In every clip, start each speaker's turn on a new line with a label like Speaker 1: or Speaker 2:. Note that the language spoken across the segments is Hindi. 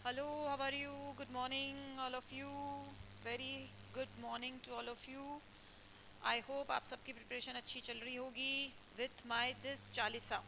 Speaker 1: Hello, how are you? Good morning, all of you. Very good morning to all of you. I hope आप सबकी प्रिपरेशन अच्छी चल रही होगी विथ माई दिस चालीसा,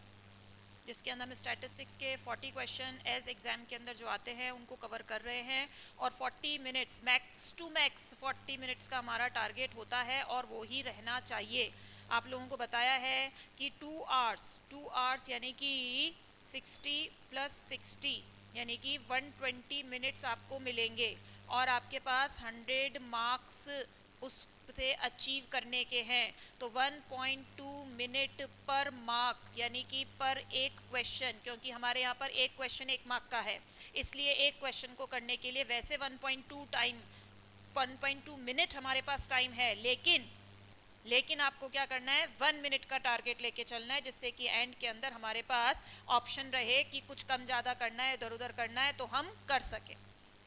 Speaker 1: जिसके अंदर हम स्टैटिस्टिक्स के 40 क्वेश्चन एज एग्जाम के अंदर जो आते हैं उनको कवर कर रहे हैं। और 40 minutes max to max 40 minutes का हमारा टारगेट होता है और वो ही रहना चाहिए। आप लोगों को बताया है कि 2 आवर्स यानी कि 60 + 60 यानी कि 120 मिनट्स आपको मिलेंगे और आपके पास 100 मार्क्स उससे अचीव करने के हैं। तो 1.2 मिनट पर मार्क यानी कि पर एक क्वेश्चन, क्योंकि हमारे यहाँ पर एक क्वेश्चन 1 मार्क का है, इसलिए एक क्वेश्चन को करने के लिए वैसे 1.2 मिनट हमारे पास टाइम है, लेकिन आपको क्या करना है, 1 मिनट का टारगेट लेके चलना है, जिससे कि एंड के अंदर हमारे पास ऑप्शन रहे कि कुछ कम ज़्यादा करना है, इधर उधर करना है, तो हम कर सकें।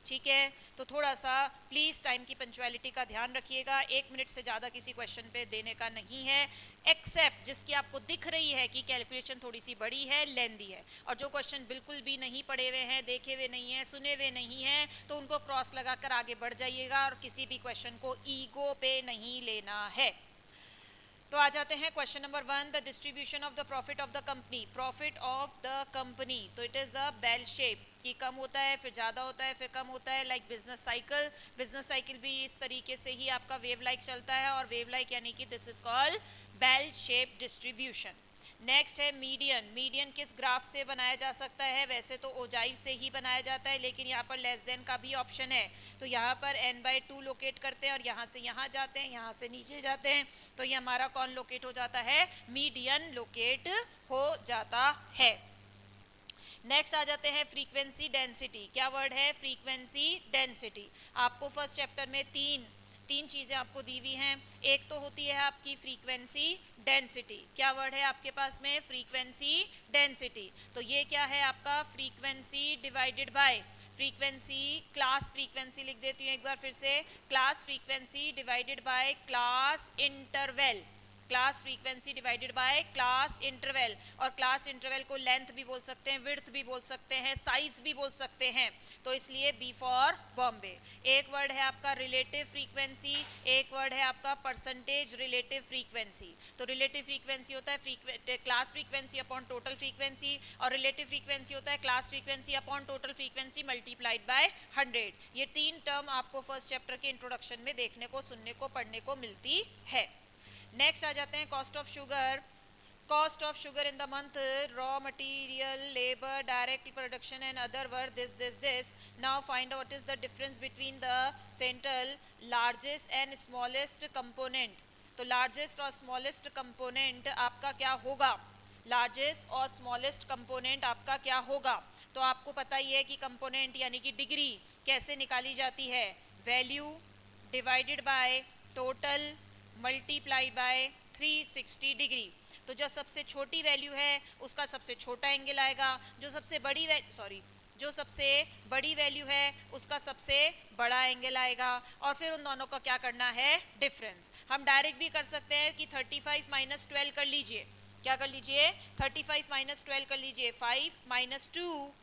Speaker 1: ठीक है, तो थोड़ा सा प्लीज़ टाइम की पंक्चुअलिटी का ध्यान रखिएगा। 1 मिनट से ज़्यादा किसी क्वेश्चन पे देने का नहीं है, एक्सेप्ट जिसकी आपको दिख रही है कि कैलकुलेशन थोड़ी सी बड़ी है, लेंदी है, और जो क्वेश्चन बिल्कुल भी नहीं पढ़े हुए हैं, देखे हुए नहीं हैं, सुने हुए नहीं हैं, तो उनको क्रॉस लगाकर आगे बढ़ जाइएगा और किसी भी क्वेश्चन को ईगो पे नहीं लेना है। तो आ जाते हैं question number 1, the distribution of the profit of the company. Profit of the company, तो it is the bell shape कि कम होता है फिर ज़्यादा होता है फिर कम होता है, लाइक बिजनेस साइकिल भी इस तरीके से ही आपका वेव लाइक चलता है, और वेव लाइक यानी कि this is called bell shape distribution. Next है मीडियन। मीडियन किस ग्राफ से बनाया जा सकता है, वैसे तो ओजाइव से ही बनाया जाता है, लेकिन यहाँ पर लेस देन का भी ऑप्शन है। तो यहाँ पर n/2 लोकेट करते हैं और यहाँ से यहाँ जाते हैं, यहाँ से नीचे जाते हैं, तो ये हमारा कौन लोकेट हो जाता है, मीडियन लोकेट हो जाता है। नेक्स्ट आ जाते हैं फ्रीक्वेंसी डेंसिटी। क्या वर्ड है, फ्रीक्वेंसी डेंसिटी। आपको फर्स्ट चैप्टर में तीन चीज़ें आपको दी हुई हैं। एक तो होती है आपकी फ्रीक्वेंसी डेंसिटी। क्या वर्ड है आपके पास में, फ्रीक्वेंसी डेंसिटी। तो ये क्या है आपका, frequency divided by frequency, class frequency लिख देती हूँ एक बार फिर से, class frequency divided by class interval. Class frequency divided by class interval, और क्लास इंटरवल को लेंथ भी बोल सकते हैं, विड्थ भी बोल सकते हैं, साइज भी बोल सकते हैं, तो इसलिए बी फॉर बॉम्बे। एक वर्ड है आपका रिलेटिव फ्रीक्वेंसी, एक वर्ड है आपका परसेंटेज रिलेटिव फ्रीक्वेंसी। तो रिलेटिव फ्रीक्वेंसी होता है class frequency upon total frequency, और रिलेटिव फ्रीक्वेंसी होता है class frequency upon total frequency multiplied by 100। ये 3 टर्म आपको फर्स्ट चैप्टर के इंट्रोडक्शन में देखने को, सुनने को, पढ़ने को मिलती है। नेक्स्ट आ जाते हैं cost of sugar. Cost of sugar in the month, raw material, labour, direct production and other work, this. Now find out is the difference between the central largest and smallest component. तो लार्जेस्ट और स्मॉलेस्ट कंपोनेंट आपका क्या होगा, लार्जेस्ट और स्मॉलेस्ट कंपोनेंट आपका क्या होगा। तो आपको पता ही है कि कंपोनेंट यानी कि डिग्री कैसे निकाली जाती है, value divided by total multiplied by 360 degree. तो जो सबसे छोटी वैल्यू है उसका सबसे छोटा एंगल आएगा, जो सबसे बड़ी वैल्यू है उसका सबसे बड़ा एंगल आएगा, और फिर उन दोनों का क्या करना है, डिफरेंस। हम डायरेक्ट भी कर सकते हैं कि 35 - 12 कर लीजिए। क्या कर लीजिए, 35 - 12 कर लीजिए, 5 - 2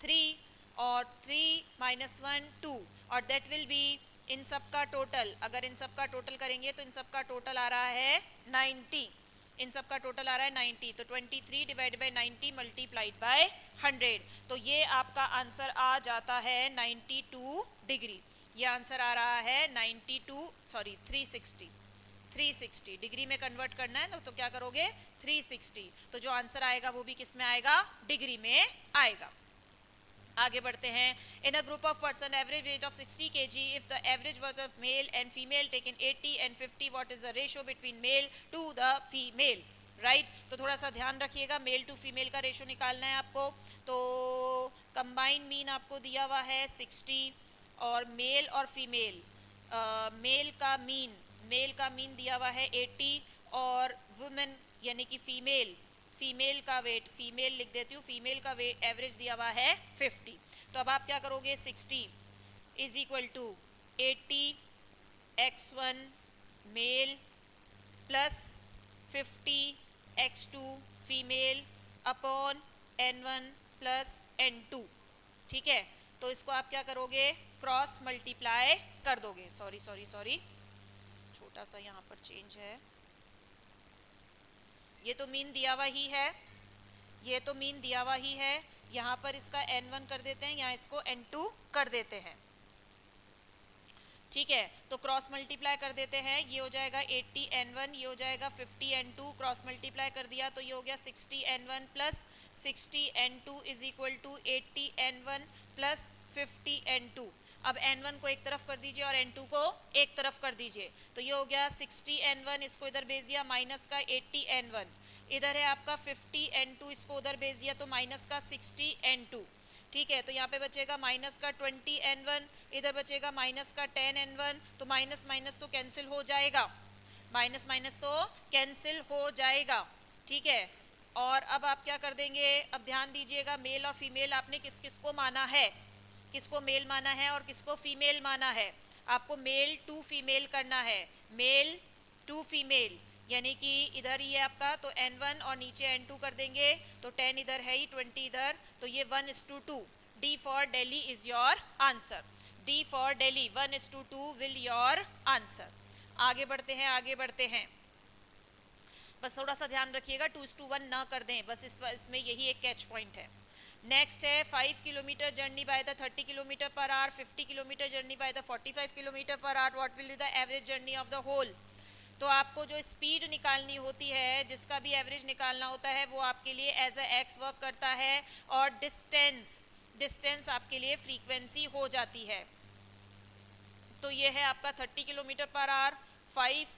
Speaker 1: 3, और 3 - 1 2, और दैट विल बी इन सब का टोटल। अगर इन सब का टोटल करेंगे तो इन सब का टोटल आ रहा है 90, इन सब का टोटल आ रहा है 90, तो 23 डिवाइडेड बाय 90 मल्टीप्लाइड बाय 100, तो ये आपका आंसर आ जाता है 92 डिग्री। ये आंसर आ रहा है 360 डिग्री में कन्वर्ट करना है तो क्या करोगे, 360, तो जो आंसर आएगा वो भी किस में आएगा, डिग्री में आएगा। आगे बढ़ते हैं। In a group of person average weight of 60 kg, if the average weight of male and female taken 80 and 50, what is the ratio between male to the female. Right, तो थोड़ा सा ध्यान रखिएगा, मेल टू फीमेल का रेशियो निकालना है आपको। तो कंबाइन मीन आपको दिया हुआ है 60, और मेल और फीमेल, मेल का मीन दिया हुआ है 80, और वुमेन यानी कि फीमेल का वेट, फीमेल लिख देती हूँ, फीमेल का वेट एवरेज दिया हुआ है 50। तो अब आप क्या करोगे, 60 is equal to 80x1 male plus 50x2 female upon n1 plus n2। ठीक है, तो इसको आप क्या करोगे, क्रॉस मल्टीप्लाई कर दोगे। सॉरी सॉरी सॉरी, छोटा सा यहाँ पर चेंज है। ये तो मीन दिया हुआ ही है, ये तो मीन दिया हुआ ही है। यहाँ पर इसका n1 कर देते हैं, यहाँ इसको n2 कर देते हैं। ठीक है, तो क्रॉस मल्टीप्लाई कर देते हैं। ये हो जाएगा 80n1, ये हो जाएगा 50n2। क्रॉस मल्टीप्लाई कर दिया तो ये हो गया 60n1 plus 60n2 is equal to 80n1 plus 50n2। अब n1 को एक तरफ कर दीजिए और n2 को एक तरफ कर दीजिए, तो ये हो गया 60n1, इसको इधर भेज दिया माइनस का 80n1, इधर है आपका 50n2, इसको उधर भेज दिया तो माइनस का 60n2। ठीक है, तो यहाँ पे बचेगा माइनस का 20n1, इधर बचेगा माइनस का 10n1, तो माइनस माइनस तो कैंसिल हो जाएगा, माइनस माइनस तो कैंसिल हो जाएगा। ठीक है, और अब आप क्या कर देंगे, अब ध्यान दीजिएगा, मेल और फीमेल आपने किस किस को माना है, किसको मेल माना है और किसको फीमेल माना है। आपको मेल टू फीमेल करना है, मेल टू फीमेल, यानी कि इधर ही है आपका, तो n1 और नीचे n2 कर देंगे, तो 10 इधर है ही, 20 इधर, तो ये 1:2। D for Delhi is your answer, D for Delhi 1:2 will your answer. आगे बढ़ते हैं, आगे बढ़ते हैं, बस थोड़ा सा ध्यान रखिएगा 2:1 ना कर दें, बस इसमें यही एक कैच पॉइंट है। नेक्स्ट है 5 kilometre journey by the 30 kilometre per hour, 50 kilometre journey by the 45 kilometre per hour, what will be the average journey of the whole. तो आपको जो स्पीड निकालनी होती है, जिसका भी एवरेज निकालना होता है, वो आपके लिए एज अ एक्स वर्क करता है, और डिस्टेंस आपके लिए फ्रीक्वेंसी हो जाती है। तो ये है आपका 30 किलोमीटर पर आवर 5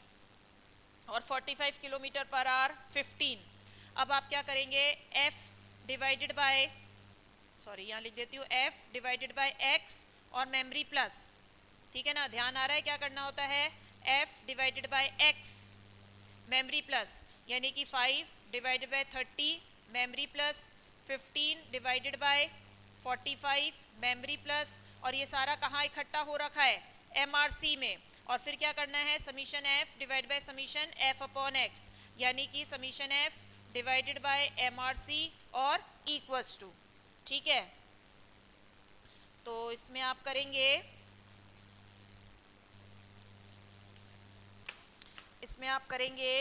Speaker 1: और 45 किलोमीटर पर आवर 15। अब आप क्या करेंगे, f डिवाइडेड बाय, सॉरी यहाँ लिख देती हूँ, f डिवाइडेड बाय x और मेमोरी प्लस। ठीक है ना, ध्यान आ रहा है क्या करना होता है, f divided by x memory plus, यानी कि 5 divided by 30 memory plus, 15 divided by 45 memory plus, और ये सारा कहाँ इकट्ठा हो रखा है, MRC में। और फिर क्या करना है, summation f divide by summation f upon x, यानी कि summation f divided by MRC और इक्वल्स टू। ठीक है, तो इसमें आप करेंगे, इसमें आप करेंगे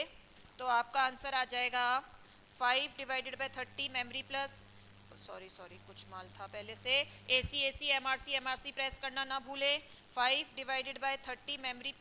Speaker 1: तो आपका आंसर आ जाएगा 5 divided by 30 memory plus, sorry कुछ माल था पहले से, AC MRC प्रेस करना ना भूले, 5 divided by 30 memory,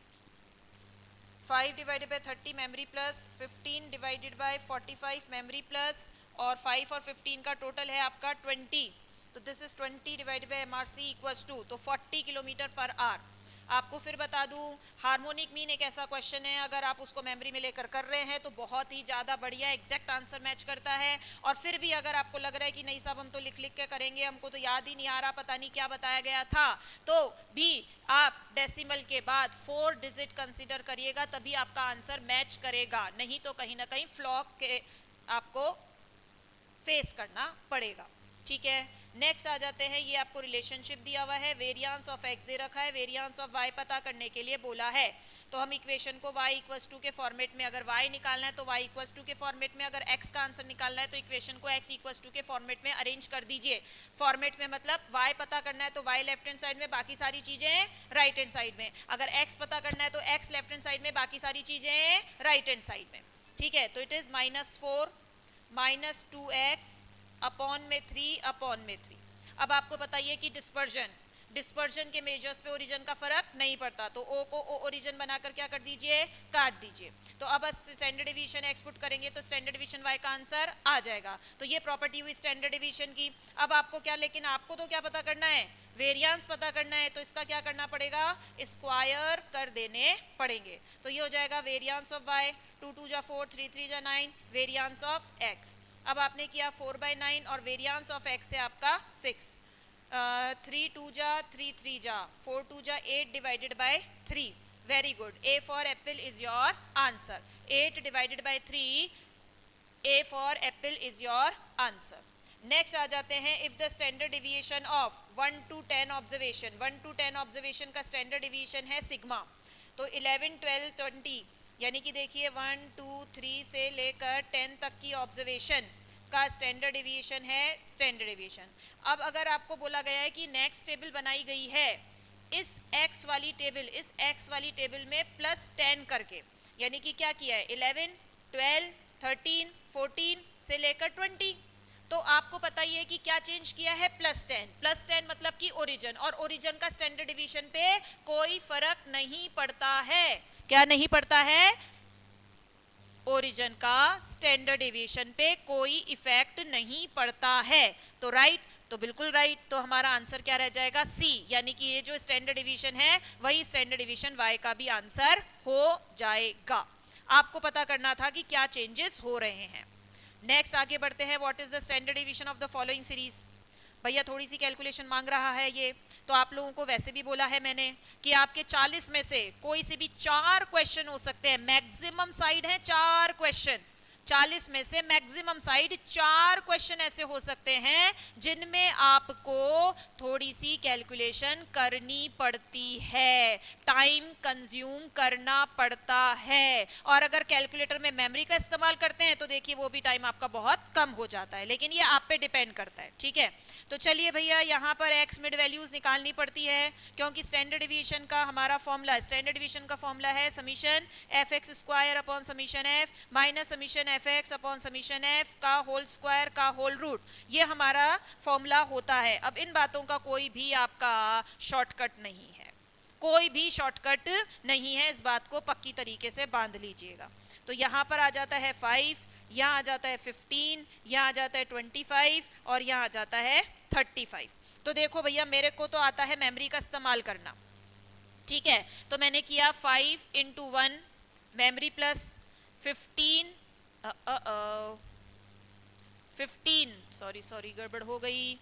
Speaker 1: 5 divided by 30 memory plus, 15 divided by 45 memory plus, और 5 और 15 का टोटल है आपका 20, तो this is 20 divided by MRC equals to, तो 40 किलोमीटर पर आवर। आपको फिर बता दूं, हार्मोनिक मीन एक ऐसा क्वेश्चन है, अगर आप उसको मेमोरी में लेकर कर रहे हैं तो बहुत ही ज़्यादा बढ़िया एग्जैक्ट आंसर मैच करता है। और फिर भी अगर आपको लग रहा है कि नहीं साहब हम तो लिख लिख के करेंगे, हमको तो याद ही नहीं आ रहा, पता नहीं क्या बताया गया था, तो भी आप डेसिमल के बाद 4 डिजिट कंसिडर करिएगा, तभी आपका आंसर मैच करेगा, नहीं तो कहीं ना कहीं फ्लॉक के आपको फेस करना पड़ेगा। ठीक है, नेक्स्ट आ जाते हैं, ये आपको रिलेशनशिप दिया हुआ है, वेरिएंस ऑफ x दे रखा है, वेरिएंस ऑफ y पता करने के लिए बोला है, तो हम इक्वेशन को y इक्वल्स टू के फॉर्मेट में, अगर y निकालना है तो y इक्वल्स टू के फॉर्मेट में, अगर x का आंसर निकालना है तो इक्वेशन को x इक्वल्स टू के फॉर्मेट में अरेंज कर दीजिए। फॉर्मेट में मतलब y पता करना है तो y लेफ्ट हैंड साइड में, बाकी सारी चीजें राइट हैंड साइड में, अगर x पता करना है तो x लेफ्ट हैंड साइड में, बाकी सारी चीजें राइट हैंड साइड में। ठीक है, तो इट इज -4 -2x अपॉन में 3 अपॉन में 3। अब आपको बताइए कि डिस्पर्जन के मेजर्स पे ओरिजिन का फर्क नहीं पड़ता, तो ओ को ओ ओरिजिन बनाकर क्या कर दीजिए, काट दीजिए। तो अब स्टैंडर्ड डिवीजन एक्सपुट करेंगे तो स्टैंडर्ड डिवीजन y का आंसर आ जाएगा। तो ये प्रॉपर्टी हुई स्टैंडर्ड डिवीजन की। अब आपको क्या, लेकिन आपको तो क्या पता करना है, वेरिएंस पता करना है, तो इसका क्या करना पड़ेगा, स्क्वायर कर देने पड़ेंगे। तो ये हो जाएगा वेरिएंस ऑफ y, 2 2 जा 4, 3 3 जा 9, वेरिएंस ऑफ x। अब आपने किया 4/9 और वेरिएंस ऑफ x है आपका 6, 3 2 जा 3 3 जा 4 2 जा 8 divided by 3। Very good, A for apple is your answer, 8 divided by 3, A for apple is your answer. Next आ जाते हैं, if the standard deviation of 1 to 10 observation, 1 to 10 observation का स्टैंडर्ड डिविएशन है सिग्मा, तो 11 12 20, यानी कि देखिए 1 2 3 से लेकर 10 तक की ऑब्जर्वेशन, का स्टैंडर्ड डेविएशन है स्टैंडर्ड डेविएशन। अब अगर आपको बोला गया है कि नेक्स्ट टेबल बनाई गई है इस x वाली टेबल में +10 करके, यानी कि क्या किया है 11, 12, 13, 14 से लेकर 20, तो आपको पता ही है कि क्या चेंज किया है +10 मतलब कि ओरिजिन, और ओरिजिन का स्टैंडर्ड डिवीजन पे कोई फर्क नहीं पड़ता है। क्या नहीं पड़ता है? ओरिजिन का स्टैंडर्ड डेविएशन पे कोई इफेक्ट नहीं पड़ता है। तो राइट, तो बिल्कुल राइट, तो हमारा आंसर क्या रह जाएगा सी, यानी कि ये जो स्टैंडर्ड डिवीजन है वही स्टैंडर्ड डिवीजन वाई का भी आंसर हो जाएगा। आपको पता करना था कि क्या चेंजेस हो रहे हैं। नेक्स्ट आगे बढ़ते हैं, what is the standard division of the following series. भैया थोड़ी सी कैलकुलेशन मांग रहा है ये, तो आप लोगों को वैसे भी बोला है मैंने कि आपके 40 में से कोई से भी 4 क्वेश्चन हो सकते हैं, मैक्सिमम साइड है 4 क्वेश्चन, 40 में से मैक्सिमम साइड 4 क्वेश्चन ऐसे हो सकते हैं जिनमें आपको थोड़ी सी कैलकुलेशन करनी पड़ती है, टाइम कंज्यूम करना पड़ता है, और अगर कैलकुलेटर में मेमोरी का इस्तेमाल करते हैं तो देखिए वो भी टाइम आपका बहुत कम हो जाता है, लेकिन ये आप पे डिपेंड करता है। ठीक है, तो चलिए भैया यहाँ पर एक्स मिड वैल्यूज निकालनी पड़ती है, क्योंकि स्टैंडर्ड डिवीजन का हमारा फॉर्मूला, स्टैंडर्ड डिवीजन का फॉर्मूला है summation F x square upon summation F minus summation F x upon summation F का होल स्क्वायर का होल रूट, ये हमारा फॉर्मूला होता है। अब इन बातों का कोई भी आपका शॉर्टकट नहीं है, कोई भी शॉर्टकट नहीं है, इस बात को पक्की तरीके से बांध लीजिएगा। तो यहाँ पर आ जाता है 5, यहाँ आ जाता है 15, यहाँ आ जाता है 25 और यहाँ आ जाता है 35। तो देखो भैया मेरे को तो आता है मेमोरी का इस्तेमाल करना, ठीक है, तो मैंने किया 5 × 1 मेमोरी प्लस 15 सॉरी गड़बड़ हो गई,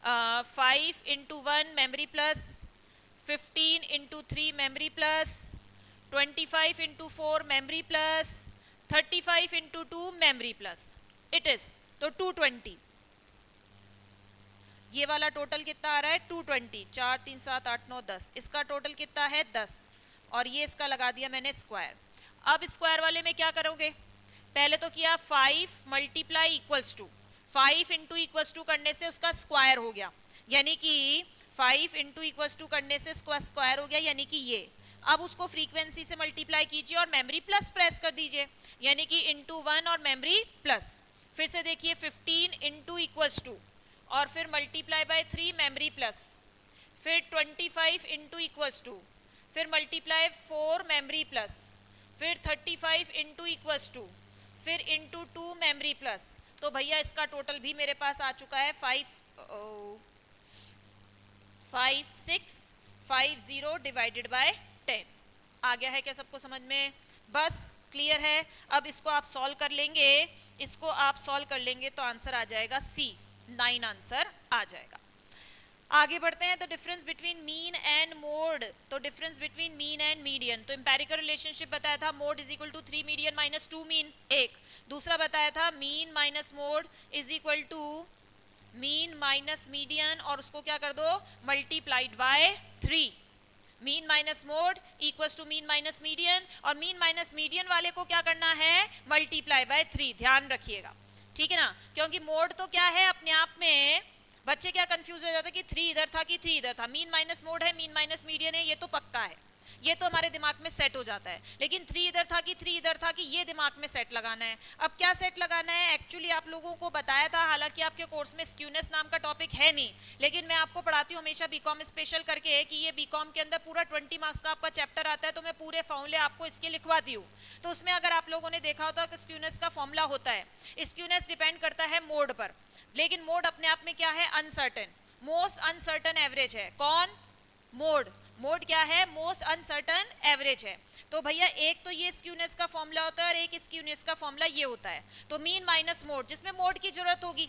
Speaker 1: 5 × 1 memory plus 15 × 3 memory plus 25 × 4 memory plus 35 × 2 memory plus, it is तो 220। ये वाला टोटल कितना आ रहा है 220, 4 3 7 8 9 10, इसका टोटल कितना है 10, और ये इसका लगा दिया मैंने स्क्वायर। अब स्क्वायर वाले में क्या करोगे, पहले तो किया 5 multiply equals to 5 into equals to करने से उसका स्क्वायर हो गया, यानी कि 5 इंटू इक्वल्स टू करने से स्क्वायर हो गया, यानी कि ये। अब उसको फ्रीक्वेंसी से मल्टीप्लाई कीजिए और मेमोरी प्लस प्रेस कर दीजिए, यानी कि इंटू 1 और मेमोरी प्लस। फिर से देखिए 15 इंटू इक्वल्स टू और फिर मल्टीप्लाई बाय 3 मेमोरी प्लस, फिर 25 इंटू इक्वल्स टू, फिर मल्टीप्लाई 4 मेमोरी प्लस, फिर 35 इंटू इक्वल्स टू, फिर इंटू 2 मेमोरी प्लस। तो भैया इसका टोटल भी मेरे पास आ चुका है 5650 डिवाइडेड बाय 10। आ गया है क्या सबको समझ में? बस क्लियर है। अब इसको आप सॉल्व कर लेंगे, इसको आप सॉल्व कर लेंगे तो आंसर आ जाएगा सी, 9 आंसर आ जाएगा। आगे बढ़ते हैं, the difference between mean and mode. तो difference between mean and median, तो एम्पेरिकल रिलेशनशिप बताया था mode is equal to 3 median minus 2 mean, एक। दूसरा बताया था mean minus mode is equal to mean minus median, और उसको क्या कर दो multiplied by 3। Mean minus mode equals to mean minus median, और मीन माइनस मीडियन वाले को क्या करना है मल्टीप्लाई बाय 3, ध्यान रखिएगा, ठीक है ना, क्योंकि मोड तो क्या है अपने आप में, बच्चे क्या कंफ्यूज हो जाते हैं कि 3 इधर था कि 3 इधर था, मीन माइनस मोड है मीन माइनस मीडियन है, ये तो पक्का है, ये तो हमारे दिमाग में सेट हो जाता है, लेकिन 3 इधर था कि 3 इधर था कि ये दिमाग में सेट लगाना है। अब क्या सेट लगाना है, एक्चुअली आप लोगों को बताया था, हालांकि आपके कोर्स में स्क्यूनेस नाम का टॉपिक है नहीं, लेकिन मैं आपको पढ़ाती हूँ हमेशा बीकॉम स्पेशल करके कि ये बीकॉम के अंदर पूरा 20 मार्क्स का आपका चैप्टर आता है, तो मैं पूरे फॉर्मूले आपको इसके लिखवा दी हूँ। तो उसमें अगर आप लोगों ने देखा होता कि स्क्यूनेस का फॉर्मूला होता है, स्क्यूनेस डिपेंड करता है मोड पर, लेकिन मोड अपने आप में क्या है अनसर्टेन, मोस्ट अनसर्टन एवरेज है। कौन? मोड। मोड क्या है? मोस्ट अनसर्टन एवरेज है। तो भैया एक तो ये स्क्यूनेस का फॉर्मूला होता है और एक स्क्यूनेस का फॉर्मूला ये होता है। तो मीन माइनस मोड, जिसमें मोड की जरूरत होगी,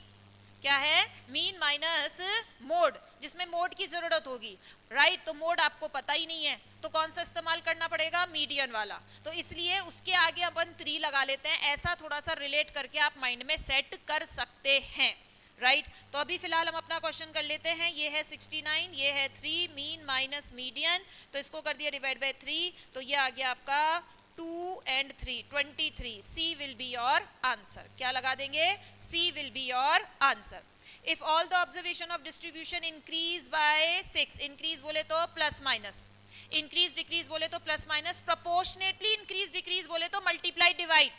Speaker 1: क्या है मीन माइनस मोड, जिसमें मोड की जरूरत होगी, राइट। तो मोड आपको पता ही नहीं है, तो कौन सा इस्तेमाल करना पड़ेगा मीडियन वाला, तो इसलिए उसके आगे अपन 3 लगा लेते हैं, ऐसा थोड़ा सा रिलेट करके आप माइंड में सेट कर सकते हैं, राइट। तो अभी फिलहाल हम अपना क्वेश्चन कर लेते हैं, ये है 69, ये है 3 मीन माइनस मीडियन, तो इसको कर दिया डिवाइड बाय 3, तो ये आ गया आपका 2 and 3, 23. C will be your answer. क्या लगा देंगे? C will be your answer. If all the observation of distribution increase by 6, increase बोले तो plus minus, increase decrease बोले तो plus minus, proportionately increase decrease बोले तो multiply divide.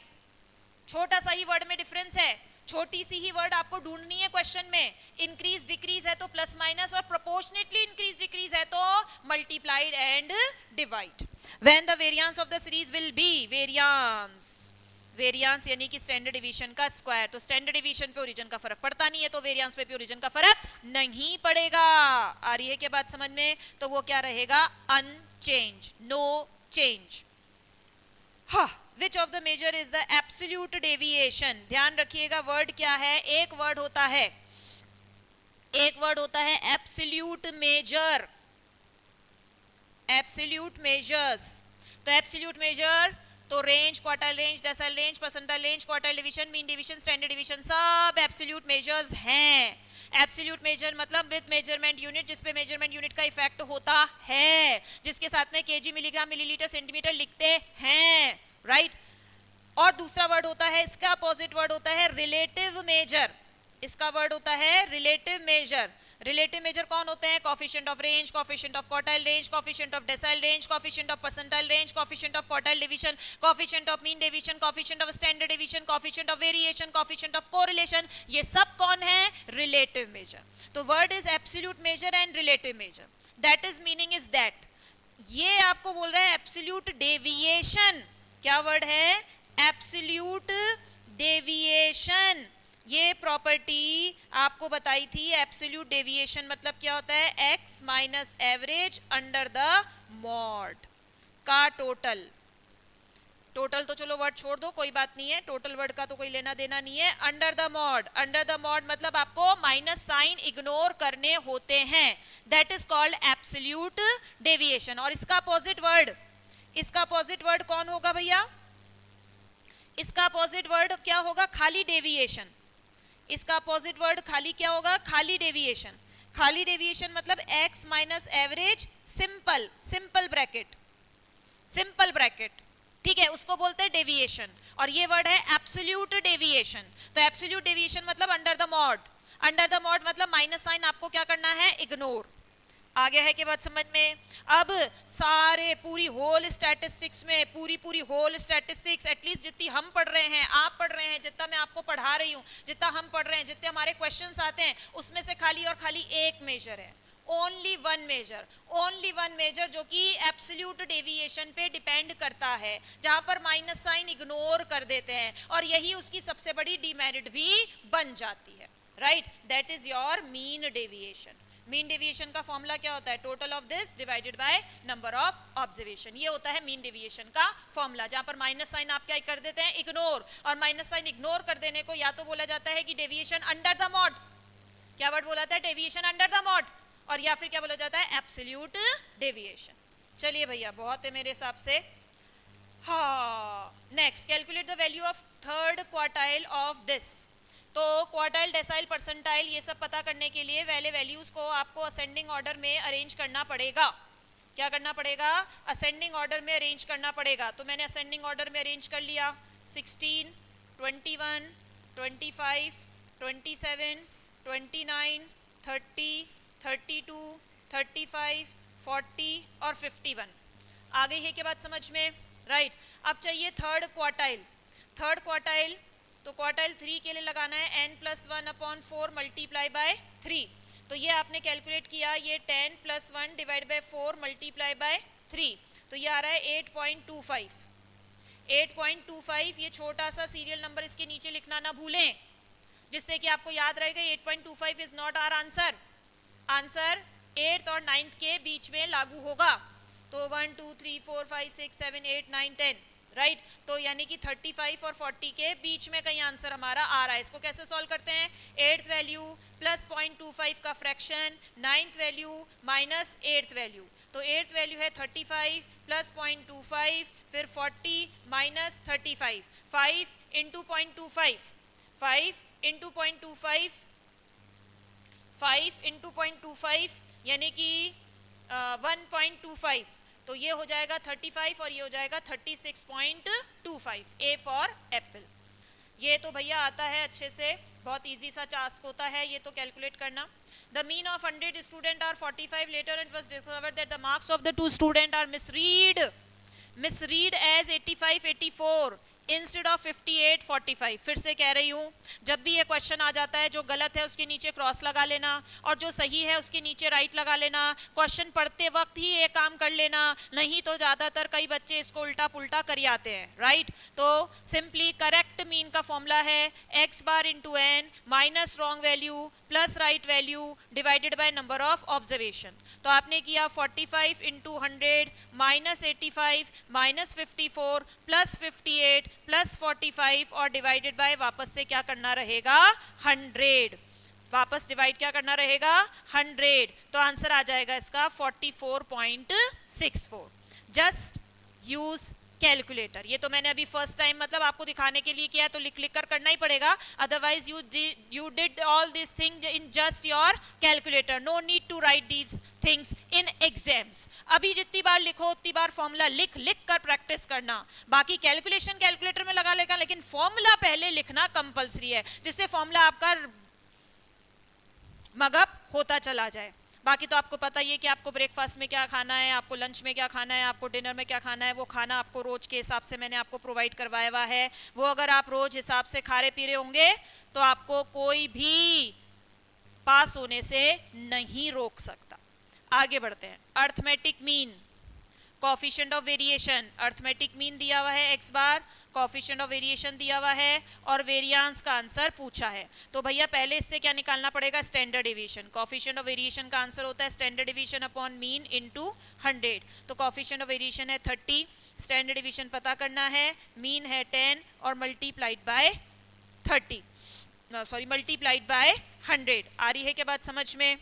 Speaker 1: छोटा सा ही वर्ड में डिफरेंस है, छोटी सी ही वर्ड आपको ढूंढनी है क्वेश्चन में. इंक्रीज डिक्रीज है तो प्लस माइनस, और प्रोपोर्शनेटली इंक्रीज डिक्रीज है तो multiplied and divide. When the variance of the series will be, variance यानी कि स्टैंडर्ड डिवीजन का स्क्वायर. तो स्टैंडर्ड डिवीजन पे ओरिजिन का फर्क पड़ता नहीं है, तो वेरिएंस पे भी ओरिजिन का फर्क नहीं पड़ेगा. आ रही है क्या बात समझ में? तो वो क्या रहेगा? Unchange, no change. हाँ, Which of the measure is the absolute deviation? ध्यान रखिएगा वर्ड क्या है. एक वर्ड होता है एब्सोल्यूट मेजर, एब्सोल्यूट मेजर्स. तो एब्सोल्यूट मेजर तो range, quartile range, decyl range, percentile range, quartile division, mean division, standard division, सब एब्सोल्यूट मेजर्स हैं. एब्सोल्यूट मेजर मतलब विद मेजरमेंट यूनिट, जिसपे मेजरमेंट यूनिट का इफेक्ट होता है, जिसके साथ में केजी, मिलीग्राम, मिलीलीटर, सेंटीमीटर लिखते हैं, राइट. और दूसरा वर्ड होता है, इसका अपोजिट वर्ड होता है रिलेटिव मेजर. इसका वर्ड होता है रिलेटिव मेजर. रिलेटिव मेजर कौन होते हैं? Coefficient of range, coefficient of quartile range, coefficient of decile range, coefficient of percentile range, coefficient of quartile division, coefficient of mean division, coefficient of standard division, coefficient of variation, coefficient of correlation. ये सब कौन है? Relative measure. तो word is absolute measure and relative measure. That is meaning is that. ये आपको बोल रहा है एब्सोल्यूट डेविएशन. क्या वर्ड है? Absolute deviation. ये प्रॉपर्टी आपको बताई थी. एब्सोल्यूट डेविएशन मतलब क्या होता है? X minus average under the mod का टोटल. टोटल तो चलो वर्ड छोड़ दो, कोई बात नहीं है, टोटल वर्ड का तो कोई लेना देना नहीं है. Under the mod, under the mod मतलब आपको माइनस साइन इग्नोर करने होते हैं. That is called absolute deviation. और इसका अपोजिट वर्ड, इसका अपोजिट वर्ड कौन होगा भैया? इसका अपोजिट वर्ड क्या होगा? खाली डेविएशन. इसका अपोजिट वर्ड खाली क्या होगा? खाली डेविएशन. खाली डेविएशन मतलब x minus average simple, simple bracket, simple bracket, ठीक है, उसको बोलते हैं डेविएशन. और ये वर्ड है एब्सोल्यूट डेविएशन. तो एब्सोल्यूट डेविएशन मतलब under the mod. Under the mod मतलब माइनस साइन आपको क्या करना है? इग्नोर. आ गया है कि बात समझ में? अब सारे पूरी होल स्टैटिस्टिक्स में, पूरी होल स्टैटिस्टिक्स एटलीस्ट जितनी हम पढ़ रहे हैं, आप पढ़ रहे हैं, जितना मैं आपको पढ़ा रही हूँ, जितना हम पढ़ रहे हैं, जितने हमारे क्वेश्चंस आते हैं, उसमें से खाली और खाली एक मेजर है. Only one major, only one major जो कि एब्सोल्यूट डेविएशन पे डिपेंड करता है, जहां पर माइनस साइन इग्नोर कर देते हैं. और यही उसकी सबसे बड़ी डिमेरिट भी बन जाती है, right. That is your mean deviation. Mean deviation का फॉर्मूला क्या होता है? Total of this divided by number of observation. ये होता है मीन डेविएशन का फॉर्मूला, जहां पर माइनस साइन आप क्या कर देते हैं? इग्नोर. और माइनस साइन इग्नोर कर देने को या तो बोला जाता है कि डेविएशन अंडर द मॉड. क्या वर्ड बोला जाता है? Deviation under the mod. और या फिर क्या बोला जाता है? Absolute deviation. चलिए भैया, बहुत है मेरे हिसाब से. हाँ, next calculate the value of third quartile of this. तो क्वार्टाइल, डेसाइल, परसेंटाइल ये सब पता करने के लिए पहले वैल्यूज को आपको असेंडिंग ऑर्डर में अरेंज करना पड़ेगा. क्या करना पड़ेगा? असेंडिंग ऑर्डर में अरेंज करना पड़ेगा. तो मैंने असेंडिंग ऑर्डर में अरेंज कर लिया. 16, 21, 25, 27, 29, 30, 32, 35, 40 और 51. आ गई है क्या बात समझ में? राइट. अब चाहिए थर्ड क्वार्टाइल. थर्ड क्वार्टाइल तो क्वार्टाइल 3 के लिए लगाना है n+1/4 मल्टीप्लाई बाय 3. तो ये आपने कैलकुलेट किया, ये 10 + 1 डिवाइड बाय 4 मल्टीप्लाई बाय 3. तो ये आ रहा है 8.25. 8.25 ये छोटा सा सीरियल नंबर इसके नीचे लिखना ना भूलें, जिससे कि आपको याद रहेगा 8.25 is not our answer. Answer 8th और 9th के बीच में लागू होगा. तो 1 2 3 4 5 6 7 8 9 10, राइट. तो यानी कि 35 और 40 के बीच में कहीं आंसर हमारा आ रहा है. इसको कैसे सॉल्व करते हैं? 8th वैल्यू प्लस 0.25 का fraction, 9th value minus 8th value. तो 8th वैल्यू है 35 प्लस 0.25, फिर 40 माइनस 35. 5 इंटू 0.25, 5 इंटू 0.25, 5 इंटू 0.25 यानी कि 1.25. तो ये हो जाएगा 35 और ये हो जाएगा 36.25, ए फॉर एप्पल। ये तो भैया आता है अच्छे से, बहुत इजी सा टास्क होता है ये तो कैलकुलेट करना। The mean of 100 students are 45. Later it was discovered that the marks of the two students are misread as 85-84 instead of 58-45। फिर से कह रही हूँ, जब भी ये क्वेश्चन आ जाता है जो गलत है उसके नीचे क्रॉस लगा लेना और जो सही है उसके नीचे राइट लगा लेना। क्वेश्चन पढ़ते वक्त ही ये काम कर लेना, नहीं तो ज़्यादातर कई बच्चे इसको उल्टा पुल्टा कर आते हैं, राइट। तो सिंपली करेक्ट मीन का फॉर्मूला है x bar into N minus wrong value plus right value divided by number of observation. तो आपने किया 45 into 100 minus 85 minus 54 plus 58 plus 45 और डिवाइडेड बाय वापस से क्या करना रहेगा 100, वापस डिवाइड क्या करना रहेगा 100। तो आंसर आ जाएगा इसका 44.64। Just use calculator. ये तो मैंने अभी फर्स्ट टाइम मतलब आपको दिखाने के लिए किया है, तो लिख लिख कर करना ही पड़ेगा, otherwise you did all this thing in just your calculator. No need to write these things in exams. अभी जितनी बार लिखो उतनी बार फॉर्मूला लिख लिख कर प्रैक्टिस करना। बाकी कैलकुलेशन कैलकुलेटर में लगा लेगा, लेकिन फॉर्मूला पहले लिखना कंपल्सरी है, जिससे फॉर्मूला आपका मगअप होता चला जाए। बाकी तो आपको पता ही है कि आपको ब्रेकफास्ट में क्या खाना है, आपको लंच में क्या खाना है, आपको डिनर में क्या खाना है। वो खाना आपको रोज के हिसाब से मैंने आपको प्रोवाइड करवाया हुआ है। वो अगर आप रोज हिसाब से खा रहे पी रहे होंगे तो आपको कोई भी पास होने से नहीं रोक सकता। आगे बढ़ते हैं। Arithmetic mean, coefficient of variation. Arithmetic mean दिया हुआ है x bar, coefficient of variation दिया हुआ है और वेरिएंस का आंसर पूछा है। तो भैया पहले इससे क्या निकालना पड़ेगा standard deviation. Coefficient of variation का आंसर होता है standard deviation upon mean into 100। तो कोफिशिएंट ऑफ वेरिएशन है 30, स्टैंडर्ड डेविएशन पता करना है, मीन है 10 और multiplied by 30, sorry multiplied by 100। आ रही है क्या बात समझ में?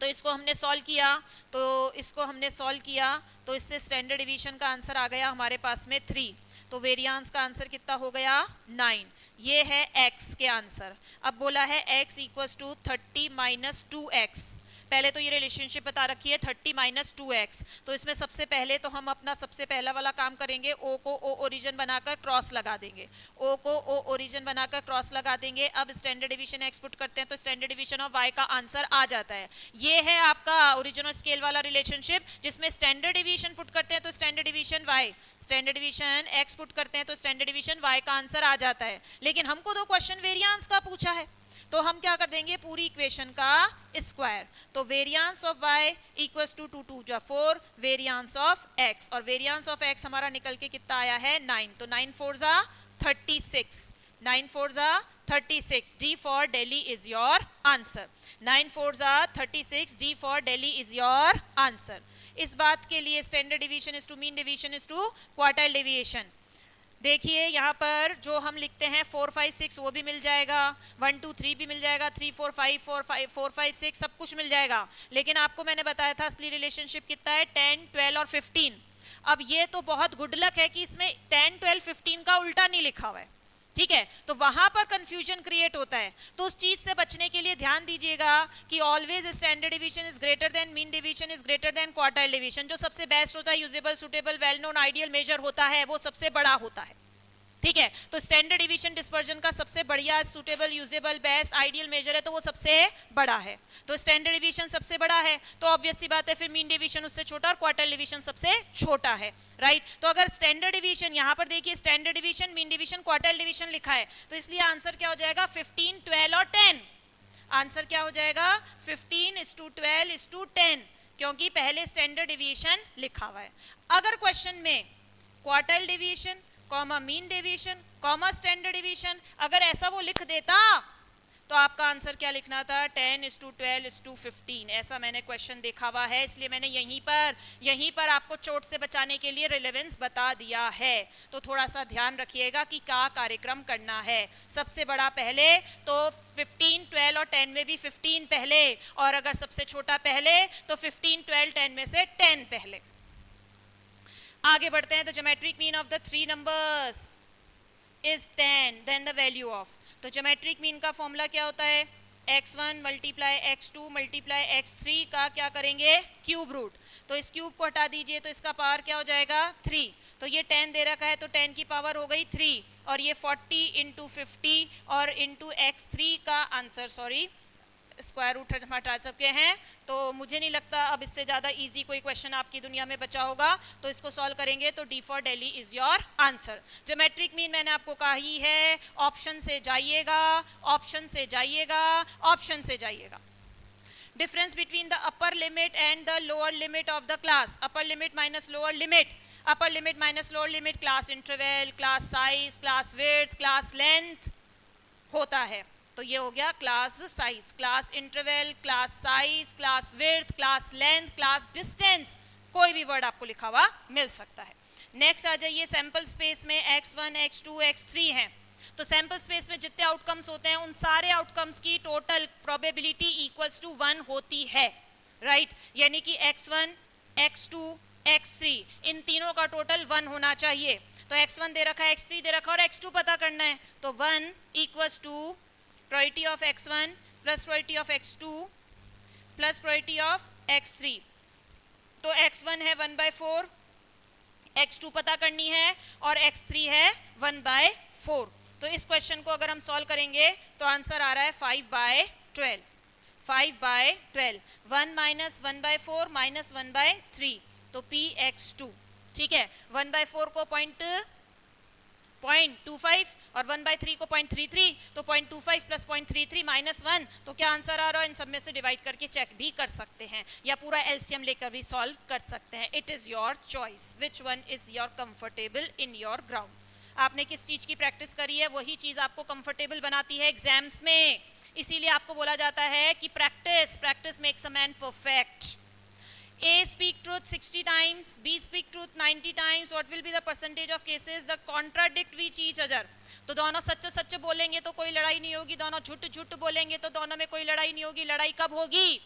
Speaker 1: तो इसको हमने सॉल्व किया तो इससे स्टैंडर्ड डेविएशन का आंसर आ गया हमारे पास में 3। तो वेरिएंस का आंसर कितना हो गया 9। ये है x के आंसर। अब बोला है x equals to 30 minus 2x। पहले तो ये रिलेशनशिप बता रखी है 30 माइनस 2x। तो इसमें सबसे पहले तो हम अपना सबसे पहला वाला काम करेंगे, o को o ओरिजिन बनाकर क्रॉस लगा देंगे, o को o ओरिजिन बनाकर क्रॉस लगा देंगे। अब स्टैंडर्ड डिवीजन x पुट करते हैं तो स्टैंडर्ड डिवीजन ऑफ y का आंसर आ जाता है। ये है आपका ओरिजिनल स्केल वाला रिलेशनशिप, जिसमें स्टैंडर्ड डिवीजन पुट करते हैं तो standard division y, standard division x put करते हैं तो स्टैंडर्ड डिवीजन y का आंसर आ जाता है। लेकिन हमको दो क्वेश्चन वेरिएंस का पूछा है, तो हम क्या कर देंगे पूरी इक्वेशन का स्क्वायर। तो variance of y equals to 2 2 जा 4 वेरिएंस ऑफ x, और वेरिएंस ऑफ x हमारा निकल के कितना आया है 9। तो 9 4 जा 36, 9 4 जा 36, D for Delhi is your answer. 9 4 जा 36, D for Delhi is your answer. इस बात के लिए standard division is to mean division is to quartile deviation. देखिए यहाँ पर जो हम लिखते हैं 4 5 6 वो भी मिल जाएगा, 1 2 3 भी मिल जाएगा, 3 4 5 4 5 6 सब कुछ मिल जाएगा। लेकिन आपको मैंने बताया था असली रिलेशनशिप कितना है 10 12 और 15। अब ये तो बहुत गुड लक है कि इसमें 10 12 15 का उल्टा नहीं लिखा हुआ है, ठीक है, तो वहां पर कंफ्यूजन क्रिएट होता है। तो उस चीज से बचने के लिए ध्यान दीजिएगा कि always standard division is greater than mean division is greater than quartile division. जो सबसे बेस्ट होता है, usable, suitable, well known, ideal major होता है, वो सबसे बड़ा होता है, ठीक है। तो स्टैंडर्ड डिवीजन डिस्पर्जन का सबसे बढ़िया suitable, usable, best, ideal major है तो वो सबसे बड़ा है। तो स्टैंडर्ड डिवीजन सबसे बड़ा है तो ऑब्वियस सी बात है फिर मीन डिवीजन उससे छोटा और क्वार्टाइल डिवीजन सबसे छोटा है, राइट। तो अगर स्टैंडर्ड डिवीजन यहाँ पर देखिए standard division, mean division, quartile division लिखा है, तो इसलिए आंसर क्या हो जाएगा 15 12 और 10। आंसर क्या हो जाएगा 15:12:10, क्योंकि पहले स्टैंडर्ड डिवीजन लिखा हुआ है। अगर क्वेश्चन में quartile division comma mean deviation comma standard division अगर ऐसा वो लिख देता तो आपका आंसर क्या लिखना था 10:12:15। ऐसा मैंने क्वेश्चन देखा हुआ है, इसलिए मैंने यहीं पर आपको चोट से बचाने के लिए रिलेवेंस बता दिया है। तो थोड़ा सा ध्यान रखिएगा कि क्या कार्यक्रम करना है। सबसे बड़ा पहले तो 15 12 और 10 में भी 15 पहले, और अगर सबसे छोटा पहले तो 15 12 10 में से 10 पहले। आगे बढ़ते हैं। तो geometric mean of the 3 numbers is 10, then the value of. तो ज्योमेट्रिक मीन का फॉर्मूला क्या होता है x1 multiply x2 multiply x3 का क्या करेंगे, क्यूब रूट। तो इस क्यूब को हटा दीजिए तो इसका पावर क्या हो जाएगा, 3। तो ये 10 दे रखा है तो 10 की पावर हो गई 3, और ये 40 इंटू 50 और इंटू x3 का आंसर, सॉरी स्क्वायर रूट हम हटा चुके हैं। तो मुझे नहीं लगता अब इससे ज़्यादा इजी कोई क्वेश्चन आपकी दुनिया में बचा होगा। तो इसको सॉल्व करेंगे तो D for Delhi is your answer. Geometric mean मैंने आपको कहा ही है, ऑप्शन से जाइएगा, ऑप्शन से जाइएगा, ऑप्शन से जाइएगा। Difference between the upper limit and the lower limit of the class, upper limit minus lower limit, upper limit minus lower limit, class interval, class size, class width, class length होता है। तो ये हो गया class size, class interval, class size, class width, class length, class distance, कोई भी वर्ड आपको लिखा हुआ मिल सकता है। नेक्स्ट आ जाइए, सैंपल स्पेस में x1, x2, x3 हैं। तो सैंपल स्पेस में जितने आउटकम्स होते हैं उन सारे आउटकम्स की टोटल प्रोबेबिलिटी इक्वल्स टू 1 होती है, राइट? यानी कि x1, x2, x3 इन तीनों का टोटल 1 होना चाहिए। तो x1 दे रखा है, x3 दे रखा है और x2 पता करना है। तो 1 equals to probability of x1 plus probability of x2 plus probability of x3। तो x1 है 1/4, x2 पता करनी है और x3 है 1/4। तो इस क्वेश्चन को अगर हम सॉल्व करेंगे तो आंसर आ रहा है 5/12, 5/12। 1 माइनस 1/4 माइनस 1/3, तो px2, ठीक है। 1/4 को 0.25 और 1/3 को 0.33, तो 0.25 प्लस 0.33 माइनस 1, तो क्या आंसर आ रहा है? इन सब में से डिवाइड करके चेक भी कर सकते हैं या पूरा एलसीएम लेकर भी सॉल्व कर सकते हैं। It is your choice which one is your comfortable in your ground. आपने किस चीज की प्रैक्टिस करी है वही चीज आपको कंफर्टेबल बनाती है एग्जाम्स में। इसीलिए आपको बोला जाता है कि practice, practice makes a man perfect. A speak truth 60 times, B speak truth 90 times. What will be the percentage of cases that contradict with each other? तो दोनों सच सच बोलेंगे तो कोई लड़ाई नहीं होगी, दोनों झूठ झूठ बोलेंगे तो दोनों में कोई लड़ाई नहीं होगी। लड़ाई कब होगी?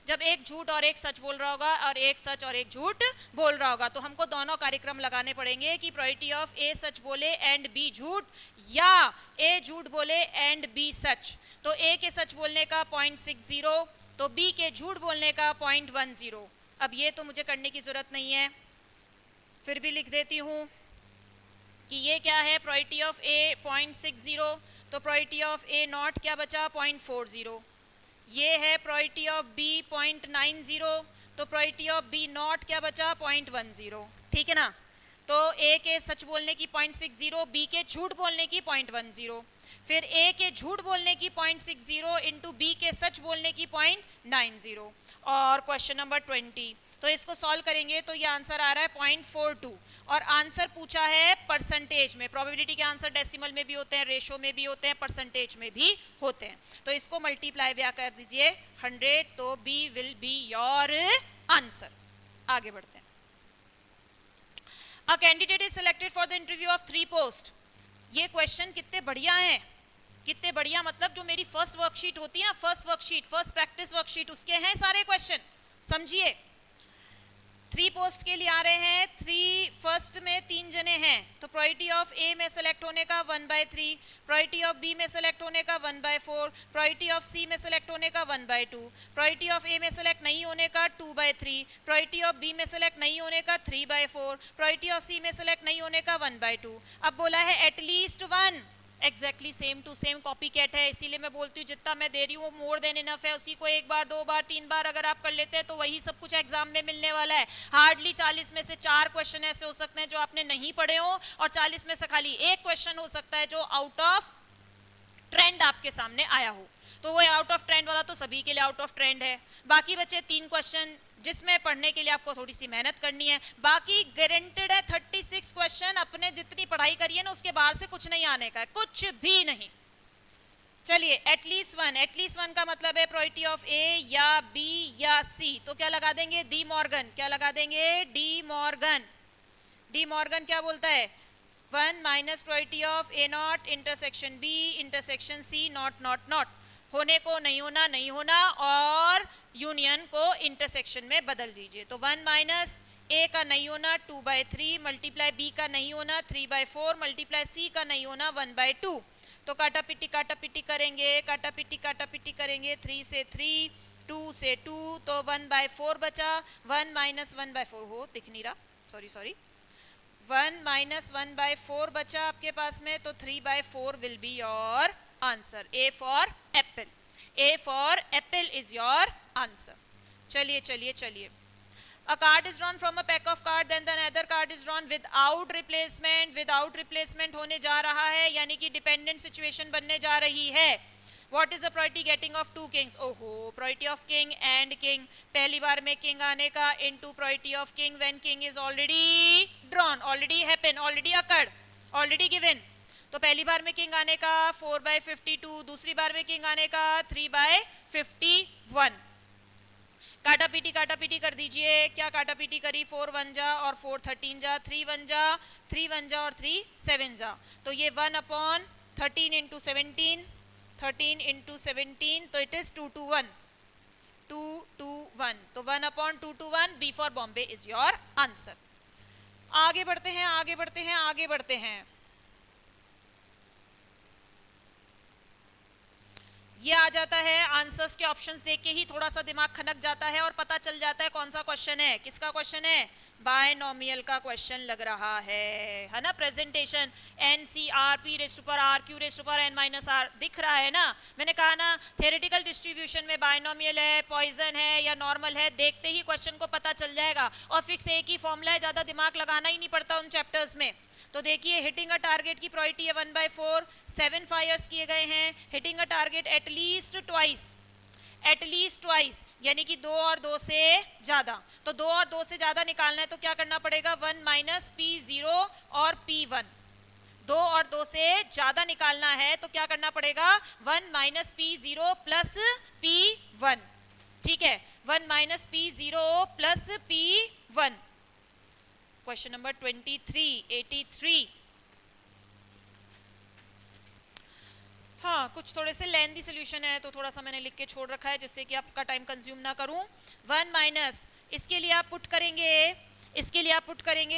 Speaker 1: जब एक झूठ और एक सच बोल रहा होगा और एक सच और एक झूठ बोल रहा होगा। तो हमको दोनों कार्यक्रम लगाने पड़ेंगे कि प्रोबेबिलिटी ऑफ ए सच बोले एंड बी झूठ, या ए झूठ बोले एंड बी सच। तो ए के सच बोलने का 0.60, तो बी के झूठ बोलने का 0.10। अब ये तो मुझे करने की जरूरत नहीं है, फिर भी लिख देती हूँ कि ये क्या है, प्रोबेबिलिटी ऑफ ए 0.60, तो प्रोबेबिलिटी ऑफ ए नॉट क्या बचा 0.40। ये है प्रोबेबिलिटी ऑफ बी 0.90, तो प्रोबेबिलिटी ऑफ बी नॉट क्या बचा 0.10, ठीक है ना। तो ए के सच बोलने की 0.60, बी के झूठ बोलने की 0.10, फिर ए के झूठ बोलने की 0.60 इंटू बी के सच बोलने की 0.90। और क्वेश्चन नंबर 20, तो इसको सॉल्व करेंगे तो ये आंसर आ रहा है 0.42, और आंसर पूछा है परसेंटेज में। प्रोबेबिलिटी के आंसर डेसिमल में भी होते हैं, रेशो में भी होते हैं, परसेंटेज में भी होते हैं। तो इसको मल्टीप्लाई भी कर दीजिए 100, तो B will be your answer. आगे बढ़ते हैं। A candidate is selected for the interview of 3 post. ये क्वेश्चन कितने बढ़िया हैं, कितने बढ़िया, मतलब जो मेरी फर्स्ट वर्कशीट होती है ना, first worksheet, first practice worksheet, उसके हैं सारे क्वेश्चन। समझिए, 3 पोस्ट के लिए आ रहे हैं, 3 फर्स्ट में 3 जने हैं, तो प्रोबेबिलिटी ऑफ ए में सेलेक्ट होने का 1/3, प्रोबेबिलिटी ऑफ बी में सेलेक्ट होने का 1/4, प्रोबेबिलिटी ऑफ सी में सेलेक्ट होने का 1/2, प्रोबेबिलिटी ऑफ ए में सेलेक्ट नहीं होने का 2/3, प्रोबेबिलिटी ऑफ बी में सेलेक्ट नहीं होने का 3/4, प्रोबेबिलिटी ऑफ सी में सेलेक्ट नहीं होने का 1/2। अब बोला है at least 1, exactly same to same copy cat है, इसीलिए मैं बोलती हूँ जितना मैं दे रही हूँ मोर देन इनफ है। उसी को 1 बार 2 बार 3 बार अगर आप कर लेते हैं तो वही सब कुछ एग्जाम में मिलने वाला है। हार्डली 40 में से 4 क्वेश्चन ऐसे हो सकते हैं जो आपने नहीं पढ़े हो, और 40 में से खाली 1 क्वेश्चन हो सकता है जो आउट ऑफ ट्रेंड आपके सामने आया हो। तो वो आउट ऑफ ट्रेंड वाला तो सभी के लिए आउट ऑफ ट्रेंड है। बाकी बचे 3 क्वेश्चन जिसमें पढ़ने के लिए आपको थोड़ी सी मेहनत करनी है। बाकी गारंटेड है 36 क्वेश्चन, अपने जितनी पढ़ाई करिए ना उसके बाहर से कुछ नहीं आने का है, कुछ भी नहीं। चलिए, एटलीस्ट 1, एटलीस्ट 1 का मतलब है प्रोबेबिलिटी ऑफ ए या बी या सी, तो क्या लगा देंगे, डी मॉर्गन। क्या लगा देंगे, डी मॉर्गन। डी मॉर्गन क्या बोलता है, 1 minus probability of A not intersection B intersection C not not not, होने को नहीं होना नहीं होना, और यूनियन को इंटरसेक्शन में बदल दीजिए। तो 1 माइनस ए का नहीं होना 2/3 मल्टीप्लाई बी का नहीं होना 3/4 मल्टीप्लाई सी का नहीं होना 1/2। तो काटा पिटी करेंगे, 3 से 3, 2 से 2, तो 1/4 बचा, 1 माइनस 1/4 हो दिख नहीं रहा, सॉरी 1 माइनस 1/4 बचा आपके पास में, तो 3/4 will be your answer. A for apple is your answer। चलिए A card is drawn from a pack of cards, then the another card is drawn without replacement होने जा रहा है, यानी कि dependent situation बनने जा रही है। What is the probability getting of 2 kings? ओहो, probability of king and king, पहली बार में king आने का into probability of king when king is already drawn, already happened, already occurred, already given। तो पहली बार में किंग आने का 4/52, दूसरी बार में किंग आने का 3/51। काटा पीटी कर दीजिए, क्या काटा पीटी करी, 4 1 जा और 4 13 जा, 3 1 जा, 3 1 जा और 3 7 जा, तो ये 1/13 into 17, 13 into 17, तो इट इज 2 to 1, 2 to 1, तो 1/2 to 1, B for Bombay is your answer. आगे बढ़ते हैं। ये आ जाता है, आंसर्स के ऑप्शंस देख के ही थोड़ा सा दिमाग खनक जाता है और पता चल जाता है कौन सा क्वेश्चन है। किसका क्वेश्चन है? बायनोमियल का क्वेश्चन लग रहा है ना। प्रेजेंटेशन NCR P⁻R⁴N−R दिख रहा है ना। मैंने कहा ना, थ्योरेटिकल डिस्ट्रीब्यूशन में बायनोमियल है, पॉइजन है या नॉर्मल है, देखते ही क्वेश्चन को पता चल जाएगा और फिक्स एक ही फॉर्मूला है, ज्यादा दिमाग लगाना ही नहीं पड़ता उन चैप्टर्स में। तो देखिए, हिटिंग अ टारगेट की प्रोबेबिलिटी है 1/4, 7 फायर्स किए गए हैं, hitting a target at least twice, यानी कि 2 और 2 से ज्यादा। तो 2 और 2 से ज्यादा निकालना है तो क्या करना पड़ेगा, 1 माइनस P0 और P1। 2 और 2 से ज्यादा निकालना है तो क्या करना पड़ेगा, 1 माइनस P0 प्लस P1। ठीक है, 1 minus P0 plus P1। Question number 83। हाँ, कुछ थोड़े से लेंथी सोल्यूशन है तो थोड़ा सा मैंने लिख के छोड़ रखा है जिससे कि आपका टाइम कंज्यूम ना करूं। 1 माइनस, इसके लिए आप पुट करेंगे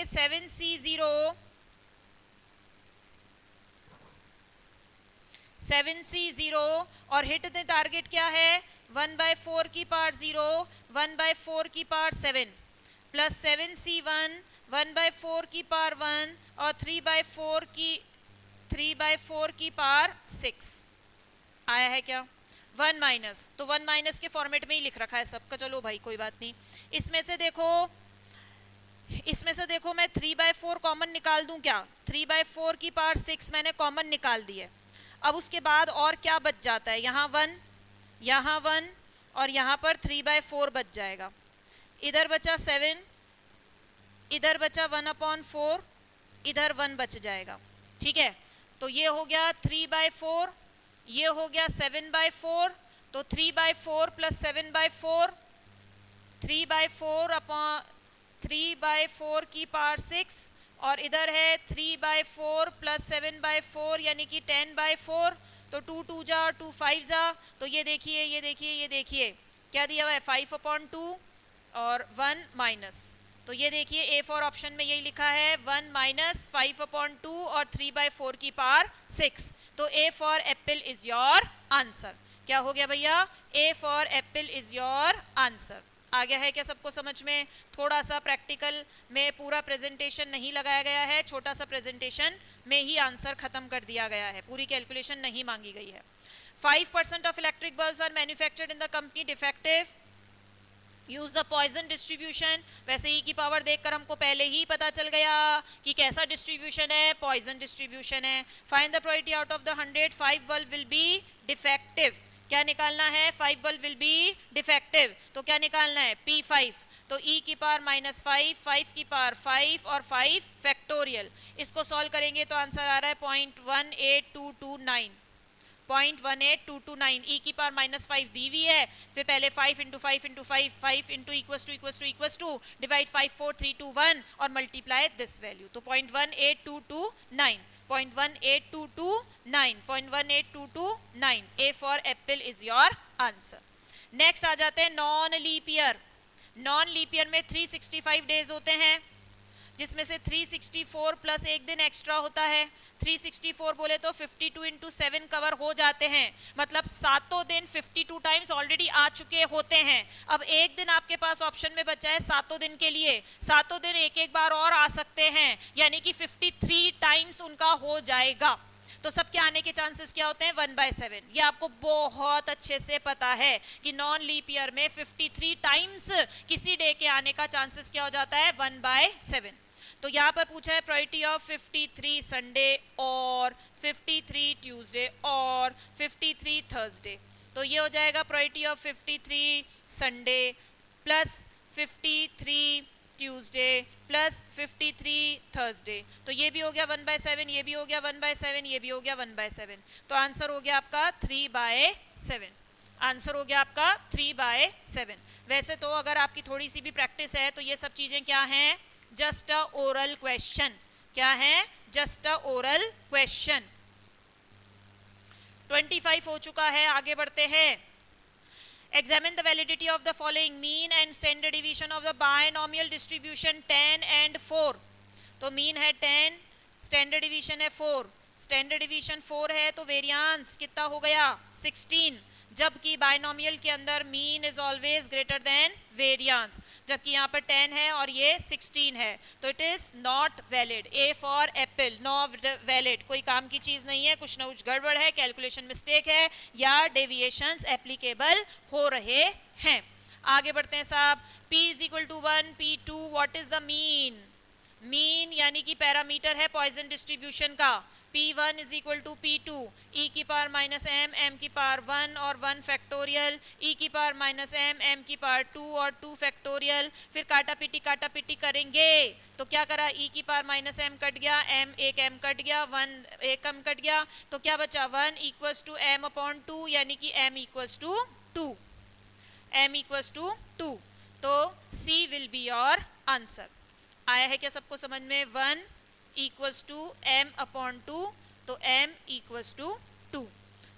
Speaker 1: 7C0 और हिट द टारगेट क्या है, 1/4 की पावर 0, 1/4 की पावर 7 प्लस 7C1 1/4 की पावर 1 और 3/4 की पावर 6 आया है क्या। 1 माइनस, तो 1 माइनस के फॉर्मेट में ही लिख रखा है सबका, चलो भाई कोई बात नहीं। इसमें से देखो मैं 3/4 कॉमन निकाल दूं क्या, 3/4 की पावर 6 मैंने कॉमन निकाल दी है। अब उसके बाद और क्या बच जाता है, यहाँ 1 और यहाँ पर 3/4 बच जाएगा। इधर बचा 7, इधर बचा 1/4, इधर 1 बच जाएगा। ठीक है, तो ये हो गया 3/4, ये हो गया 7/4, तो 3/4 प्लस 7/4, 3/4 की पावर 6 और इधर है 3/4 प्लस 7/4 यानी कि 10/4, तो 2 2 जा 2 5 जा, तो ये देखिए क्या दिया हुआ है, 5/2 और 1 माइनस। तो ये देखिए A फॉर ऑप्शन में यही लिखा है 1 माइनस 5/2 और 3/4 की पावर 6, तो A for apple is your answer. क्या हो गया भैया, A for apple is your answer. आ गया है क्या सबको समझ में? थोड़ा सा प्रैक्टिकल में पूरा प्रेजेंटेशन नहीं लगाया गया है, छोटा सा प्रेजेंटेशन में ही आंसर खत्म कर दिया गया है, पूरी कैलकुलेशन नहीं मांगी गई है। 5% of electric bulbs are manufactured in the company defective, use the Poisson distribution. वैसे ई की पावर देखकर हमको पहले ही पता चल गया कि कैसा डिस्ट्रीब्यूशन है, पॉइजन डिस्ट्रीब्यूशन है। Find the probability out of the 100 5 bulb will be defective. क्या निकालना है, 5 बल्ब विल बी डिफेक्टिव, तो क्या निकालना है, P5, तो e की पावर -5, 5 की पावर 5 और 5 फैक्टोरियल। इसको सॉल्व करेंगे तो आंसर आ रहा है 0.18229, 0.18229। e की पावर -5 दी हुई है, फिर पहले 5 into 5 into 5 5 into equals to divide 5 4 3 2 1 और मल्टीप्लाई दिस वैल्यू, तो 0.18229, 0.18229। A for apple is your answer. Next आ जाते हैं non leap year. Non leap year में 365 डेज होते हैं, जिसमें से 364 प्लस एक दिन एक्स्ट्रा होता है। 364 बोले तो 52 इंटू 7 कवर हो जाते हैं, मतलब सातों दिन 52 टाइम्स ऑलरेडी आ चुके होते हैं। अब एक दिन आपके पास ऑप्शन में बचा है सातों दिन के लिए, सातों दिन एक एक बार और आ सकते हैं, यानी कि 53 टाइम्स उनका हो जाएगा। तो सबके आने के चांसेस क्या होते हैं? 1/7। ये आपको बहुत अच्छे से पता है कि नॉन लीप ईयर में 53 टाइम्स किसी डे के आने का चांसेस क्या हो जाता है? 1/7। तो यहाँ पर पूछा है प्रोबेबिलिटी ऑफ 53 संडे और 53 ट्यूसडे और 53 थर्सडे। तो ये हो जाएगा probability of 53 Sunday plus 53 Tuesday plus 53 Thursday. तो ये भी हो गया 1/7, ये भी हो गया 1/7, ये भी हो गया 1/7। तो आंसर हो गया आपका 3/7। आंसर हो गया आपका 3/7। वैसे तो अगर आपकी थोड़ी सी भी प्रैक्टिस है तो ये सब चीजें क्या हैं? Just a oral question. क्या है? Just a oral question. 25 हो चुका है, आगे बढ़ते हैं। Examine the validity of the following: mean and standard deviation of the binomial distribution 10 and 4। तो मीन है 10, स्टैंडर्ड डिवीजन है 4। स्टैंडर्ड डिवीजन 4 है तो वेरिएंस कितना हो गया? 16। जबकि बाइनोमियल के अंदर mean is always greater than variance, जबकि यहाँ पर 10 है और ये 16 है, तो it is not valid. A for Apple, not valid. कोई काम की चीज नहीं है, कुछ ना कुछ गड़बड़ है, कैलकुलेशन मिस्टेक है या डेविएशंस एप्लीकेबल हो रहे हैं। आगे बढ़ते हैं साहब। P is equal to 1, P2, what is the mean? Mean यानी कि पैरामीटर है पॉइजन डिस्ट्रीब्यूशन का। P1 is equal to P2, e की पावर माइनस m, m की पावर 1 और 1 फैक्टोरियल, e की पावर माइनस m, m की पावर 2 और 2 फैक्टोरियल। फिर काटा पीटी करेंगे तो क्या करा? e की पावर माइनस m कट गया, m एक m कट गया, 1 एक m कट गया, तो क्या बचा? 1 इक्वल्स टू m अपॉन 2, यानी कि m equals to 2। m equals to 2। तो C will be your answer. आया है क्या सबको समझ में? 1 इक्वल्स टू m अपॉन 2, तो m इक्वल्स टू 2।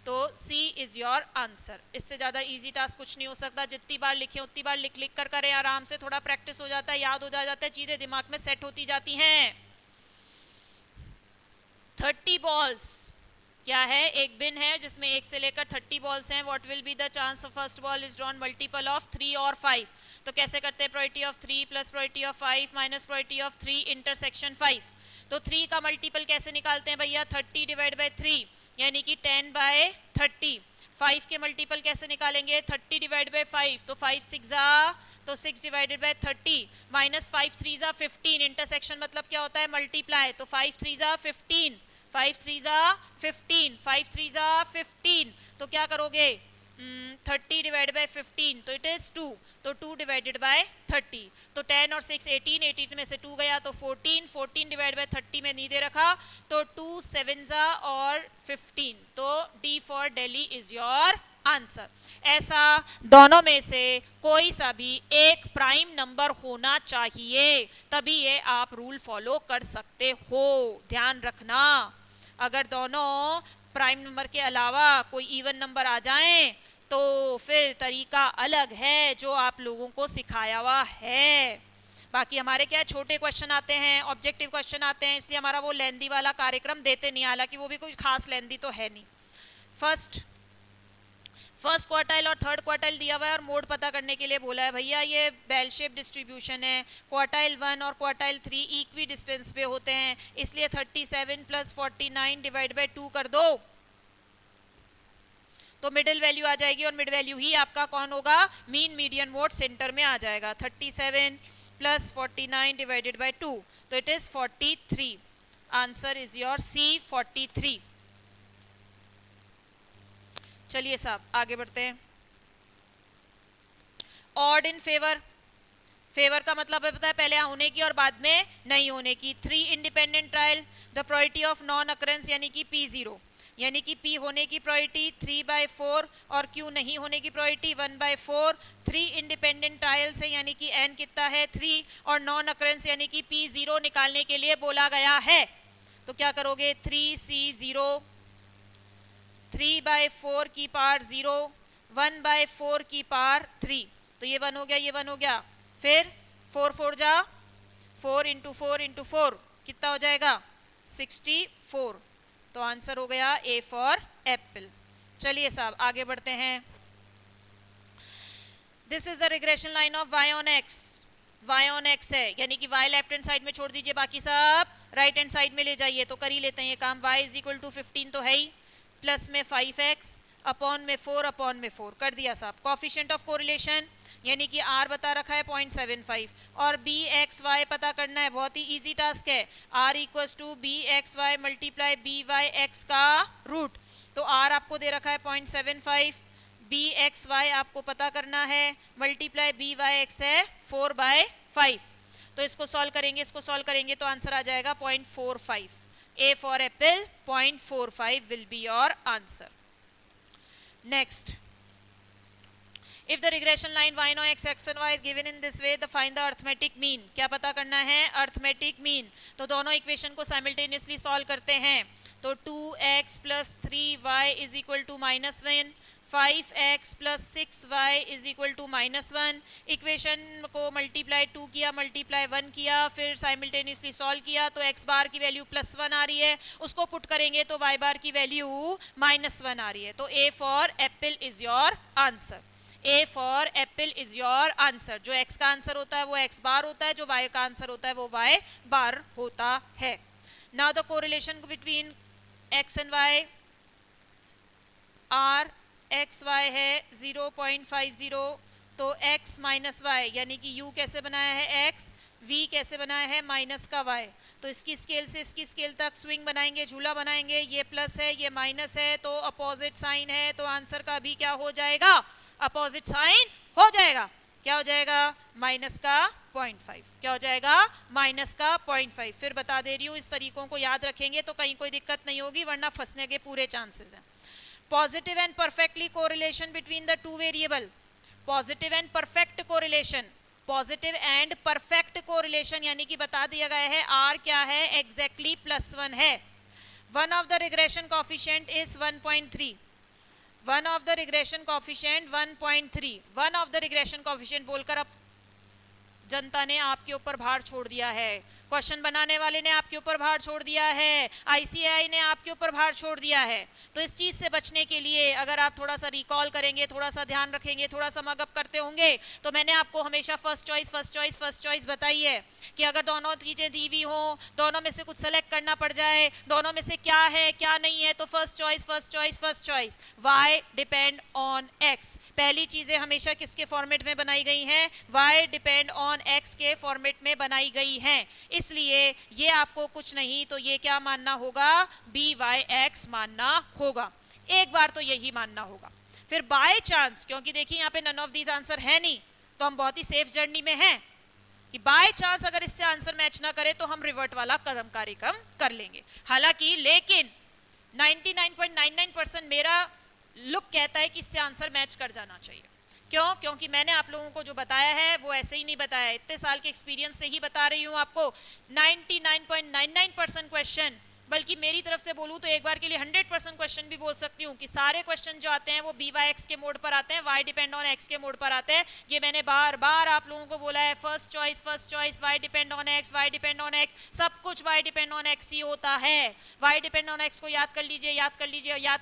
Speaker 1: तो C इज योर आंसर। इससे ज़्यादा इजी टास्क कुछ नहीं हो सकता। जितनी बार लिखें उतनी बार लिख लिख कर करें आराम से, थोड़ा प्रैक्टिस हो जाता है, याद हो जाता है, चीज़ें दिमाग में सेट होती जाती हैं। 30 बॉल्स क्या है? एक बिन है जिसमें 1 से लेकर 30 बॉल्स हैं। What will be the chance of first ball is drawn multiple of 3 और 5। तो कैसे करते हैं? Probability of 3 plus probability of 5 minus probability of 3 intersection 5। तो 3 का मल्टीपल कैसे निकालते हैं भैया? 30 डिवाइड बाय 3 यानी कि 10/30। 5 के मल्टीपल कैसे निकालेंगे? 30 डिवाइड बाय 5, तो 5 6 जा, तो 6 डिवाइडेड बाय 30 माइनस 5 3 जा 15। इंटरसेक्शन मतलब क्या होता है? मल्टीप्लाई। तो 5 3 जा 15, 5 3 जा 15, 5 3 जा 15। तो क्या करोगे? 30 डिवाइड बाय 15, तो इट इज 2, तो 2 डिवाइडेड बाय 30। तो 10 और 6 18, 18 में से 2 गया तो 14, 14 डिवाइड बाय 30 में नहीं दे रखा, तो 2 7 जा और 15। तो D for Delhi is your answer. ऐसा दोनों में से कोई सा भी एक प्राइम नंबर होना चाहिए, तभी ये आप रूल फॉलो कर सकते हो। ध्यान रखना, अगर दोनों प्राइम नंबर के अलावा कोई इवन नंबर आ जाएं तो फिर तरीका अलग है जो आप लोगों को सिखाया हुआ है। बाकी हमारे क्या छोटे क्वेश्चन आते हैं, ऑब्जेक्टिव क्वेश्चन आते हैं, इसलिए हमारा वो लेंदी वाला कार्यक्रम देते नहीं, हालांकि वो भी कुछ खास लेंदी तो है नहीं। फर्स्ट क्वार्टाइल और थर्ड क्वार्टाइल दिया हुआ है और मोड पता करने के लिए बोला है। भैया ये बेल शेप डिस्ट्रीब्यूशन है, क्वार्टाइल 1 और क्वार्टाइल 3 इक्वी डिस्टेंस पे होते हैं, इसलिए 37 प्लस 49 डिवाइड बाय 2 कर दो तो मिडिल वैल्यू आ जाएगी, और मिड वैल्यू ही आपका कौन होगा? मीन मीडियन मोड सेंटर में आ जाएगा। 37 प्लस 49 डिवाइडेड बाय 2, तो it is 43। Answer is your C 43। चलिए साहब आगे बढ़ते हैं। ऑड इन फेवर, फेवर का मतलब है पता है? पहले होने की और बाद में नहीं होने की। 3 independent trial, the probability of non occurrence यानी कि P0, यानी कि P होने की प्रोबेबिलिटी 3/4 और Q नहीं होने की प्रोबेबिलिटी 1/4। 3 इंडिपेंडेंट ट्रायल्स है यानी कि N कितना है? 3, और नॉन अकरेंस यानी कि P0 निकालने के लिए बोला गया है। तो क्या करोगे? 3C0, 3/4 की पावर 0, 1/4 की पावर 3, तो ये 1 हो गया, ये 1 हो गया। फिर 4 4 जा 4 इंटू 4 इंटू 4 कितना हो जाएगा 64। तो आंसर हो गया ए फॉर एप्पल। चलिए साहब आगे बढ़ते हैं। This is the regression line of y on x। y on x है यानी कि y लेफ्ट हैंड साइड में छोड़ दीजिए, बाकी सब राइट हैंड साइड में ले जाइए। तो कर ही लेते हैं ये काम। y इज इक्वल टू 15 तो है ही, प्लस में 5x अपॉन में 4 अपॉन में 4 कर दिया साहब। कोफिशिएंट ऑफ कोरिलेशन यानी कि r बता रखा है 0.75 और bxy पता करना है, बहुत ही इजी टास्क है। r equals to bxy multiply byx का रूट। तो r आपको दे रखा है 0.75, bxy आपको पता करना है, मल्टीप्लाई byx है 4/5। तो इसको सॉल्व करेंगे, इसको सॉल्व करेंगे तो आंसर आ जाएगा 0.45। A for apple 0.45 will be your answer. Next, if the regression line y no x x and y is given in this way, the find the arithmetic mean। क्या पता करना है arithmetic mean। तो दोनों इक्वेशन को साइमल्टेनियसली सॉल्व करते हैं। तो 2x plus 3y is equal to -1, 5x plus 6y is equal to -1। Equation को मल्टीप्लाई 2 किया, मल्टीप्लाई 1 किया, फिर साइमल्टेनियसली सॉल्व किया तो x बार की वैल्यू +1 आ रही है, उसको पुट करेंगे तो y बार की वैल्यू -1 आ रही है। तो A for apple is your answer. A for apple is your answer. जो x का आंसर होता है वो x बार होता है, जो y का आंसर होता है वो y बार होता है। Now the correlation between x and y, r X Y है 0.50, तो x माइनस वाई यानी कि u कैसे बनाया है x, v कैसे बनाया है माइनस का y। तो इसकी स्केल से इसकी स्केल तक स्विंग बनाएंगे, झूला बनाएंगे। ये प्लस है ये माइनस है तो अपोजिट साइन है, तो आंसर का भी क्या हो जाएगा अपोजिट साइन हो जाएगा। क्या हो जाएगा माइनस का 0.5। क्या हो जाएगा माइनस का 0.5। फिर बता दे रही हूँ, इस तरीकों को याद रखेंगे तो कहीं कोई दिक्कत नहीं होगी, वरना फंसने के पूरे चांसेस हैं। Positive and perfectly correlation between the two variable, positive and perfect correlation, positive and perfect correlation यानी कि बता दिया गया है r क्या है exactly +1 है। One of the regression coefficient is 1.3, one of the regression coefficient 1.3, one of the regression coefficient बोलकर अब जनता ने आपके ऊपर भार छोड़ दिया है, क्वेश्चन बनाने वाले ने आपके ऊपर भार छोड़ दिया है, आईसीएआई ने आपके ऊपर भार छोड़ दिया है। तो इस चीज से बचने के लिए अगर आप थोड़ा सा रिकॉल करेंगे, थोड़ा सा ध्यान रखेंगे, थोड़ा सा मगअप करते होंगे, तो मैंने आपको हमेशा फर्स्ट चॉइस बताई है कि अगर दोनों चीजें दी हुई हो, दोनों में से कुछ सेलेक्ट करना पड़ जाए, दोनों में से क्या है क्या नहीं है, तो first choice Y depend on X. पहली चीजें हमेशा किसके फॉर्मेट में बनाई गई हैं, वाई डिपेंड ऑन एक्स के फॉर्मेट में बनाई गई हैं। इसलिए ये आपको कुछ नहीं तो ये क्या मानना होगा BYX मानना होगा, एक बार तो यही मानना होगा। फिर बाय चांस, क्योंकि देखिए यहाँ पे नन ऑफ दीज आंसर है नहीं, तो हम बहुत ही सेफ जर्नी में हैं कि बाय चांस अगर इससे आंसर मैच ना करे तो हम रिवर्ट वाला कार्यक्रम कर लेंगे। हालांकि लेकिन 99.99% मेरा लुक कहता है कि इससे आंसर मैच कर जाना चाहिए। क्यों? क्योंकि मैंने आप लोगों को जो बताया है वो ऐसे ही नहीं बताया, इतने साल के एक्सपीरियंस से ही बता रही हूँ आपको। 99.99% क्वेश्चन, बल्कि मेरी तरफ से बोलूँ तो एक बार के लिए 100% क्वेश्चन भी बोल सकती हूँ कि सारे क्वेश्चन जो आते हैं वो BYX के मोड पर आते हैं, वाई डिपेंड ऑन एक्स के मोड पर आते हैं। ये मैंने बार बार आप लोगों को बोला है, first choice Y depend on X, Y depend on X, सब कुछ वाई डिपेंड ऑन एक्स ही होता है। वाई डिपेंड ऑन एक्स को याद कर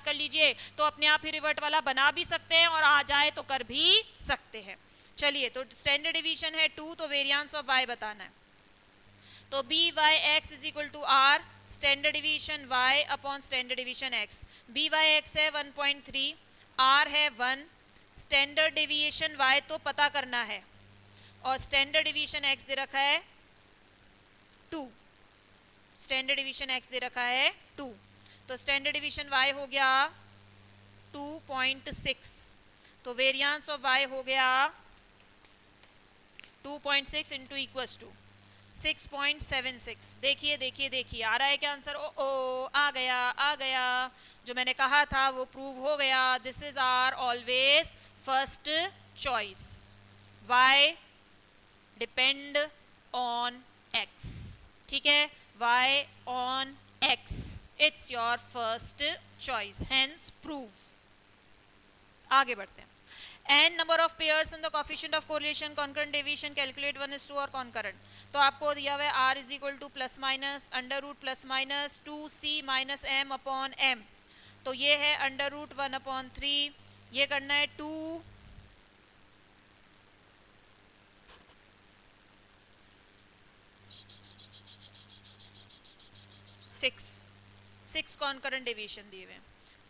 Speaker 1: लीजिए तो अपने आप ही रिवर्ट वाला बना भी सकते हैं और आ जाए तो कर भी सकते हैं। चलिए, तो स्टैंडर्ड डिवीजन है 2, तो वेरिएंस ऑफ y बताना है। तो BYX is equal to R standard division y upon standard division x। BYX है 1.3, R है 1, स्टैंडर्ड डिवीजन y तो पता करना है और स्टैंडर्ड डिवीजन x दे रखा है 2, स्टैंडर्ड डिवीजन x दे रखा है 2, तो स्टैंडर्ड डिवीजन y हो गया 2.6, तो वेरिएंस ऑफ y हो गया 2.6 इंटू इक्वल्स टू 6.76। देखिए आ रहा है क्या आंसर? ओ आ गया, जो मैंने कहा था वो प्रूव हो गया। This is our always first choice, Y depend on X, ठीक है, Y on X, it's your first choice, hence prove. आगे बढ़ते हैं। n number of pairs and the coefficient of correlation concurrent deviation calculate 1:2 और concurrent. तो आपको दिया हुआ है r is equal to plus minus under root plus minus 2c minus m upon m. तो ये है अंडर रूट 1/3. ये करना है 2 6 कॉन्करेंट डेविएशन दिए हुए हैं.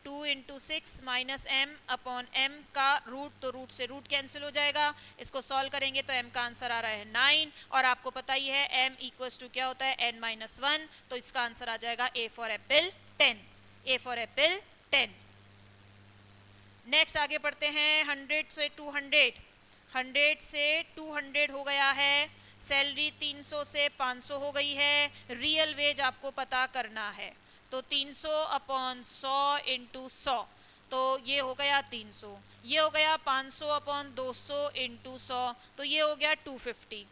Speaker 1: 2 into 6 minus m upon m का रूट, तो रूट से रूट कैंसिल हो जाएगा. इसको सॉल्व करेंगे तो m का आंसर आ रहा है 9. और आपको पता ही है m इक्वल्स टू क्या होता है n-1. तो इसका आंसर आ जाएगा a for Apple 10. a for Apple 10. Next आगे बढ़ते हैं. 100 से 200. 100 से 200 हो गया है. सैलरी 300 से 500 हो गई है. रियल वेज आपको पता करना है. तो 300 अपॉन 100 इंटू 100. तो ये हो गया 300. ये हो गया 500 अपॉन 200 इंटू 100. तो ये हो गया 250.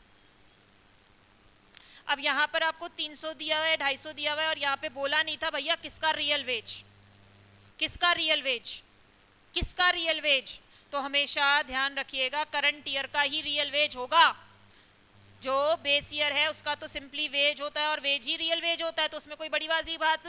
Speaker 1: अब यहाँ पर आपको 300 दिया हुआ है, 250 दिया हुआ है, और यहाँ पे बोला नहीं था भैया किसका रियल वेज, किसका रियल वेज, किसका रियल वेज. तो हमेशा ध्यान रखिएगा करंट ईयर का ही रियल वेज होगा. जो बेस ईयर है उसका तो सिंपली वेज होता है और वेज ही रियल वेज होता है. तो उसमें कोई बड़ी बाजी बात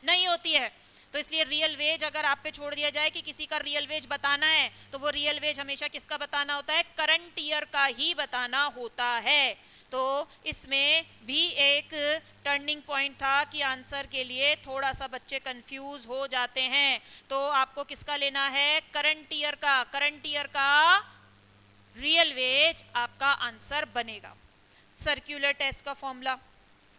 Speaker 1: नहीं होती है. तो इसलिए रियल वेज अगर आप पे छोड़ दिया जाए कि किसी का रियल वेज बताना है, तो वो रियल वेज हमेशा किसका बताना होता है, करंट ईयर का ही बताना होता है. तो इसमें भी एक टर्निंग पॉइंट था कि आंसर के लिए थोड़ा सा बच्चे कंफ्यूज हो जाते हैं. तो आपको किसका लेना है, करंट ईयर का. करंट ईयर का रियल वेज आपका आंसर बनेगा. सर्कुलर टेस्ट का फॉर्मूला,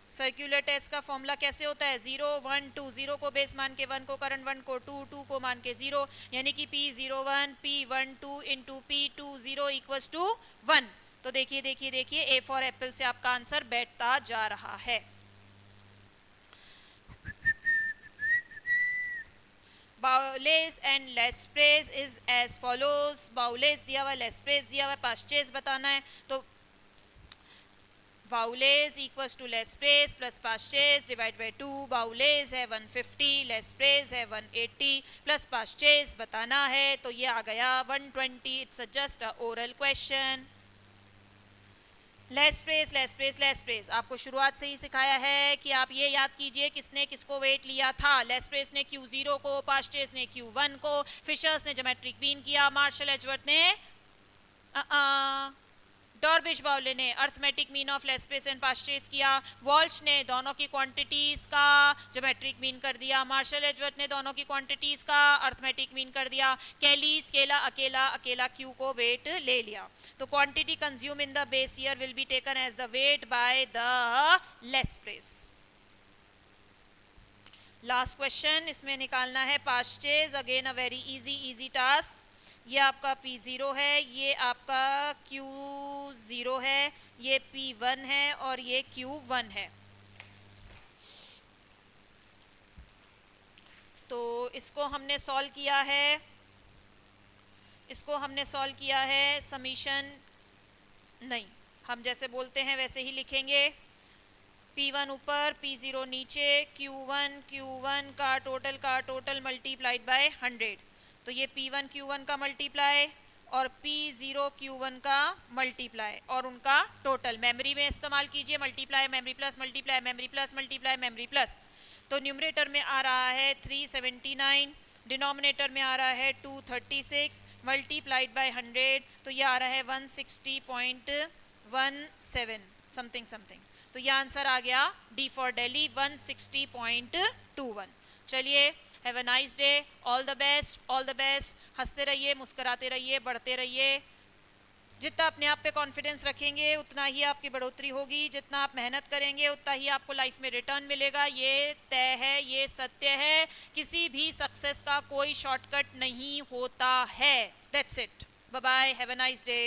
Speaker 1: सर्कुलर टेस्ट का फॉर्मूला कैसे होता है, 0 1 2. 0 को बेस मान के 1 को करंट, 1 को 2, 2 को मान के 0, यानी कि P01 P12 into P20 equals to 1. तो देखिए देखिए देखिए ए फॉर एप्पल से आपका आंसर बैठता जा रहा है. Bowley's and Laspeyres is as follows. Bowley's दिया हुआ, लेस्प्रेस दिया हुआ, पास्चेस बताना है. तो Bowley's equals to Laspeyres plus Paasche's divide by 2. Bowley's है 150, लेस्प्रेस है 180 प्लस पास्चेस बताना है. तो ये आ गया 120. It's just a oral question. Laspeyres Laspeyres Laspeyres आपको शुरुआत से ही सिखाया है कि आप ये याद कीजिए किसने किसको वेट लिया था. लेस्प्रेस ने Q0 को, पास्चेस ने Q1 को, फिशर्स ने ज्योमेट्रिक मीन किया, मार्शल एजवर्थ ने डॉर्बिश बाउले ने अर्थमेटिक मीन ऑफ लेस्प्रेस एंड पास्चेस किया. वॉल्श ने दोनों की क्वांटिटीज का ज्योमेट्रिक मीन कर दिया. मार्शल एजवर्थ ने दोनों की क्वांटिटीज का अर्थमेटिक मीन कर दिया. कैली स्केला अकेला अकेला Q को वेट ले लिया. तो quantity consume in the base year will be taken as the weight by the Laspeyres. Last question इसमें निकालना है Paasche's. Again a very easy task. ये आपका P0 है, ये आपका Q0 है, ये P1 है और ये Q1 है. तो इसको हमने सॉल्व किया है, इसको हमने सॉल्व किया है समीशन नहीं, हम जैसे बोलते हैं वैसे ही लिखेंगे. P1 ऊपर, P0 नीचे, Q1 का टोटल मल्टीप्लाइड बाय 100. तो ये P1 Q1 का मल्टीप्लाई और P0 Q1 का मल्टीप्लाई और उनका टोटल. मेमोरी में इस्तेमाल कीजिए, multiply memory plus multiply memory plus multiply memory plus. तो न्यूमरेटर में आ रहा है 379, डिनोमिनेटर में आ रहा है 236 मल्टीप्लाइड बाय 100. तो ये आ रहा है 160.17 समथिंग. तो ये आंसर आ गया डी फॉर दिल्ली 160.21. चलिए, have a nice day, all the best, all the best. हंसते रहिए, मुस्कुराते रहिए, बढ़ते रहिए. जितना अपने आप पे कॉन्फिडेंस रखेंगे उतना ही आपकी बढ़ोतरी होगी. जितना आप मेहनत करेंगे उतना ही आपको लाइफ में रिटर्न मिलेगा. ये तय है, ये सत्य है. किसी भी सक्सेस का कोई शॉर्टकट नहीं होता है. That's it. Bye bye, have a nice day.